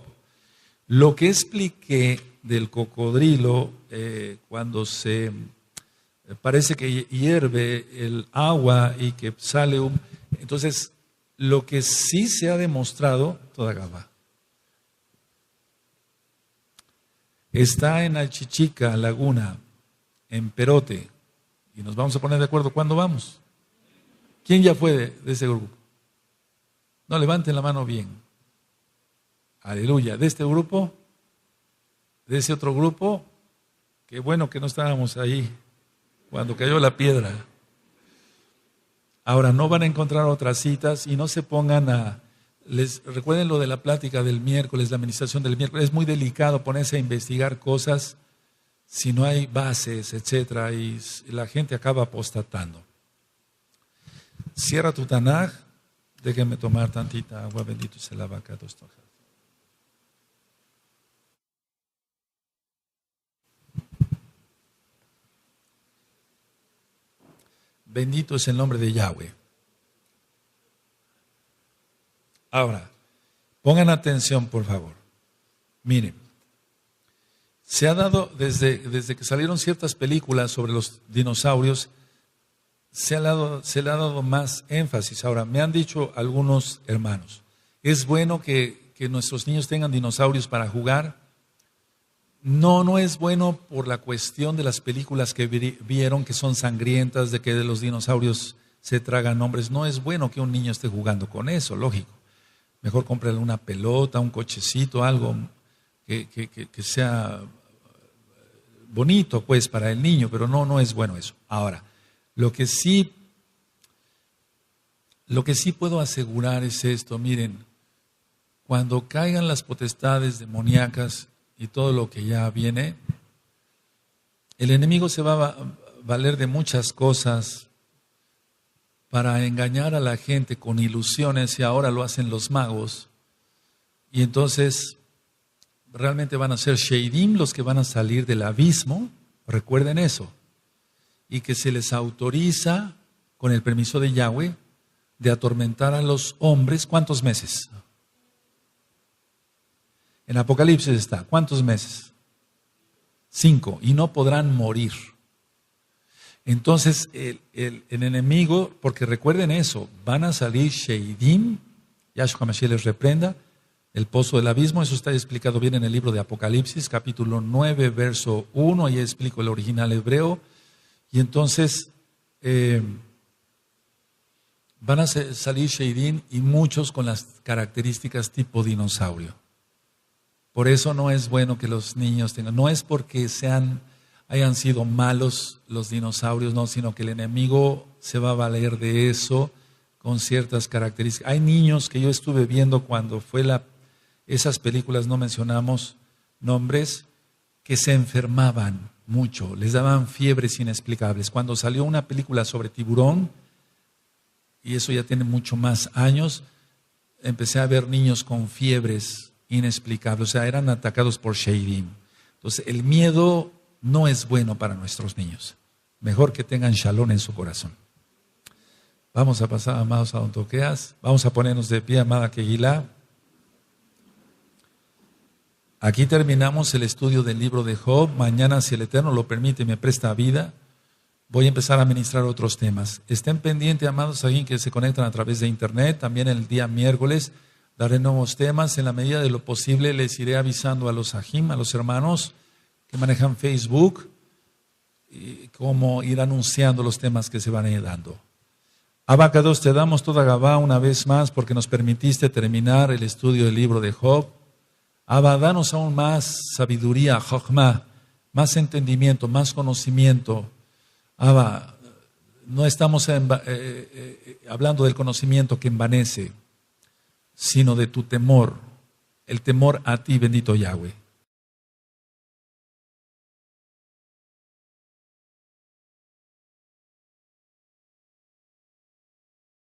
Lo que expliqué del cocodrilo cuando se parece que hierve el agua y que sale un... Entonces, lo que sí se ha demostrado, toda gaba, está en Alchichica, Laguna, en Perote, y nos vamos a poner de acuerdo cuándo vamos. ¿Quién ya fue de ese grupo? No, levanten la mano bien. Aleluya. ¿De este grupo? ¿De ese otro grupo? Qué bueno que no estábamos ahí cuando cayó la piedra. Ahora, no van a encontrar otras citas y no se pongan recuerden lo de la plática del miércoles, la administración del miércoles. Es muy delicado ponerse a investigar cosas si no hay bases, etcétera, y la gente acaba apostatando. Cierra tu Tanaj, déjenme tomar tantita agua, bendito sea la vaca dos tojas. Bendito es el nombre de Yahweh. Ahora, pongan atención, por favor. Miren, se ha dado, desde que salieron ciertas películas sobre los dinosaurios, se le ha dado más énfasis. Ahora, me han dicho algunos hermanos, ¿es bueno que nuestros niños tengan dinosaurios para jugar? No es bueno por la cuestión de las películas que vieron que son sangrientas, de que de los dinosaurios se tragan hombres. No es bueno que un niño esté jugando con eso, lógico. Mejor cómprale una pelota, un cochecito, algo que sea bonito pues para el niño, pero no es bueno eso. Ahora, lo que sí puedo asegurar es esto, miren, cuando caigan las potestades demoníacas y todo lo que ya viene, el enemigo se va a valer de muchas cosas para engañar a la gente con ilusiones, y ahora lo hacen los magos. Y entonces realmente van a ser Sheidim los que van a salir del abismo, recuerden eso, y que se les autoriza, con el permiso de Yahweh, de atormentar a los hombres. ¿Cuántos meses? En Apocalipsis está, ¿cuántos meses? 5, y no podrán morir. Entonces el enemigo, porque recuerden eso, van a salir Sheidim, Yahshua Mashiach les reprenda, el pozo del abismo. Eso está explicado bien en el libro de Apocalipsis, capítulo 9, verso 1. Ahí explico el original hebreo. Y entonces van a salir Sheidim y muchos con las características tipo dinosaurio. Por eso no es bueno que los niños tengan, no es porque hayan sido malos los dinosaurios, no, sino que el enemigo se va a valer de eso con ciertas características. Hay niños que yo estuve viendo cuando fue esas películas, no mencionamos nombres, que se enfermaban mucho, les daban fiebres inexplicables. Cuando salió una película sobre tiburón, y eso ya tiene mucho más años, empecé a ver niños con fiebres inexplicables, o sea, eran atacados por Sheidim. Entonces, el miedo no es bueno para nuestros niños. Mejor que tengan shalom en su corazón. Vamos a pasar, amados, a Don Toqueas. Vamos a ponernos de pie, amada Kegilá. Aquí terminamos el estudio del libro de Job. Mañana, si el Eterno lo permite y me presta vida, voy a empezar a ministrar otros temas. Estén pendientes, amados, alguien que se conectan a través de internet. También el día miércoles daré nuevos temas. En la medida de lo posible les iré avisando a los ajim, a los hermanos que manejan Facebook, y cómo ir anunciando los temas que se van a ir dando. Abacados, te damos toda Gabá una vez más porque nos permitiste terminar el estudio del libro de Job. Abba, danos aún más sabiduría, Jochma, más entendimiento, más conocimiento. Abba, no estamos hablando del conocimiento que envanece, sino de tu temor, el temor a ti, bendito Yahweh.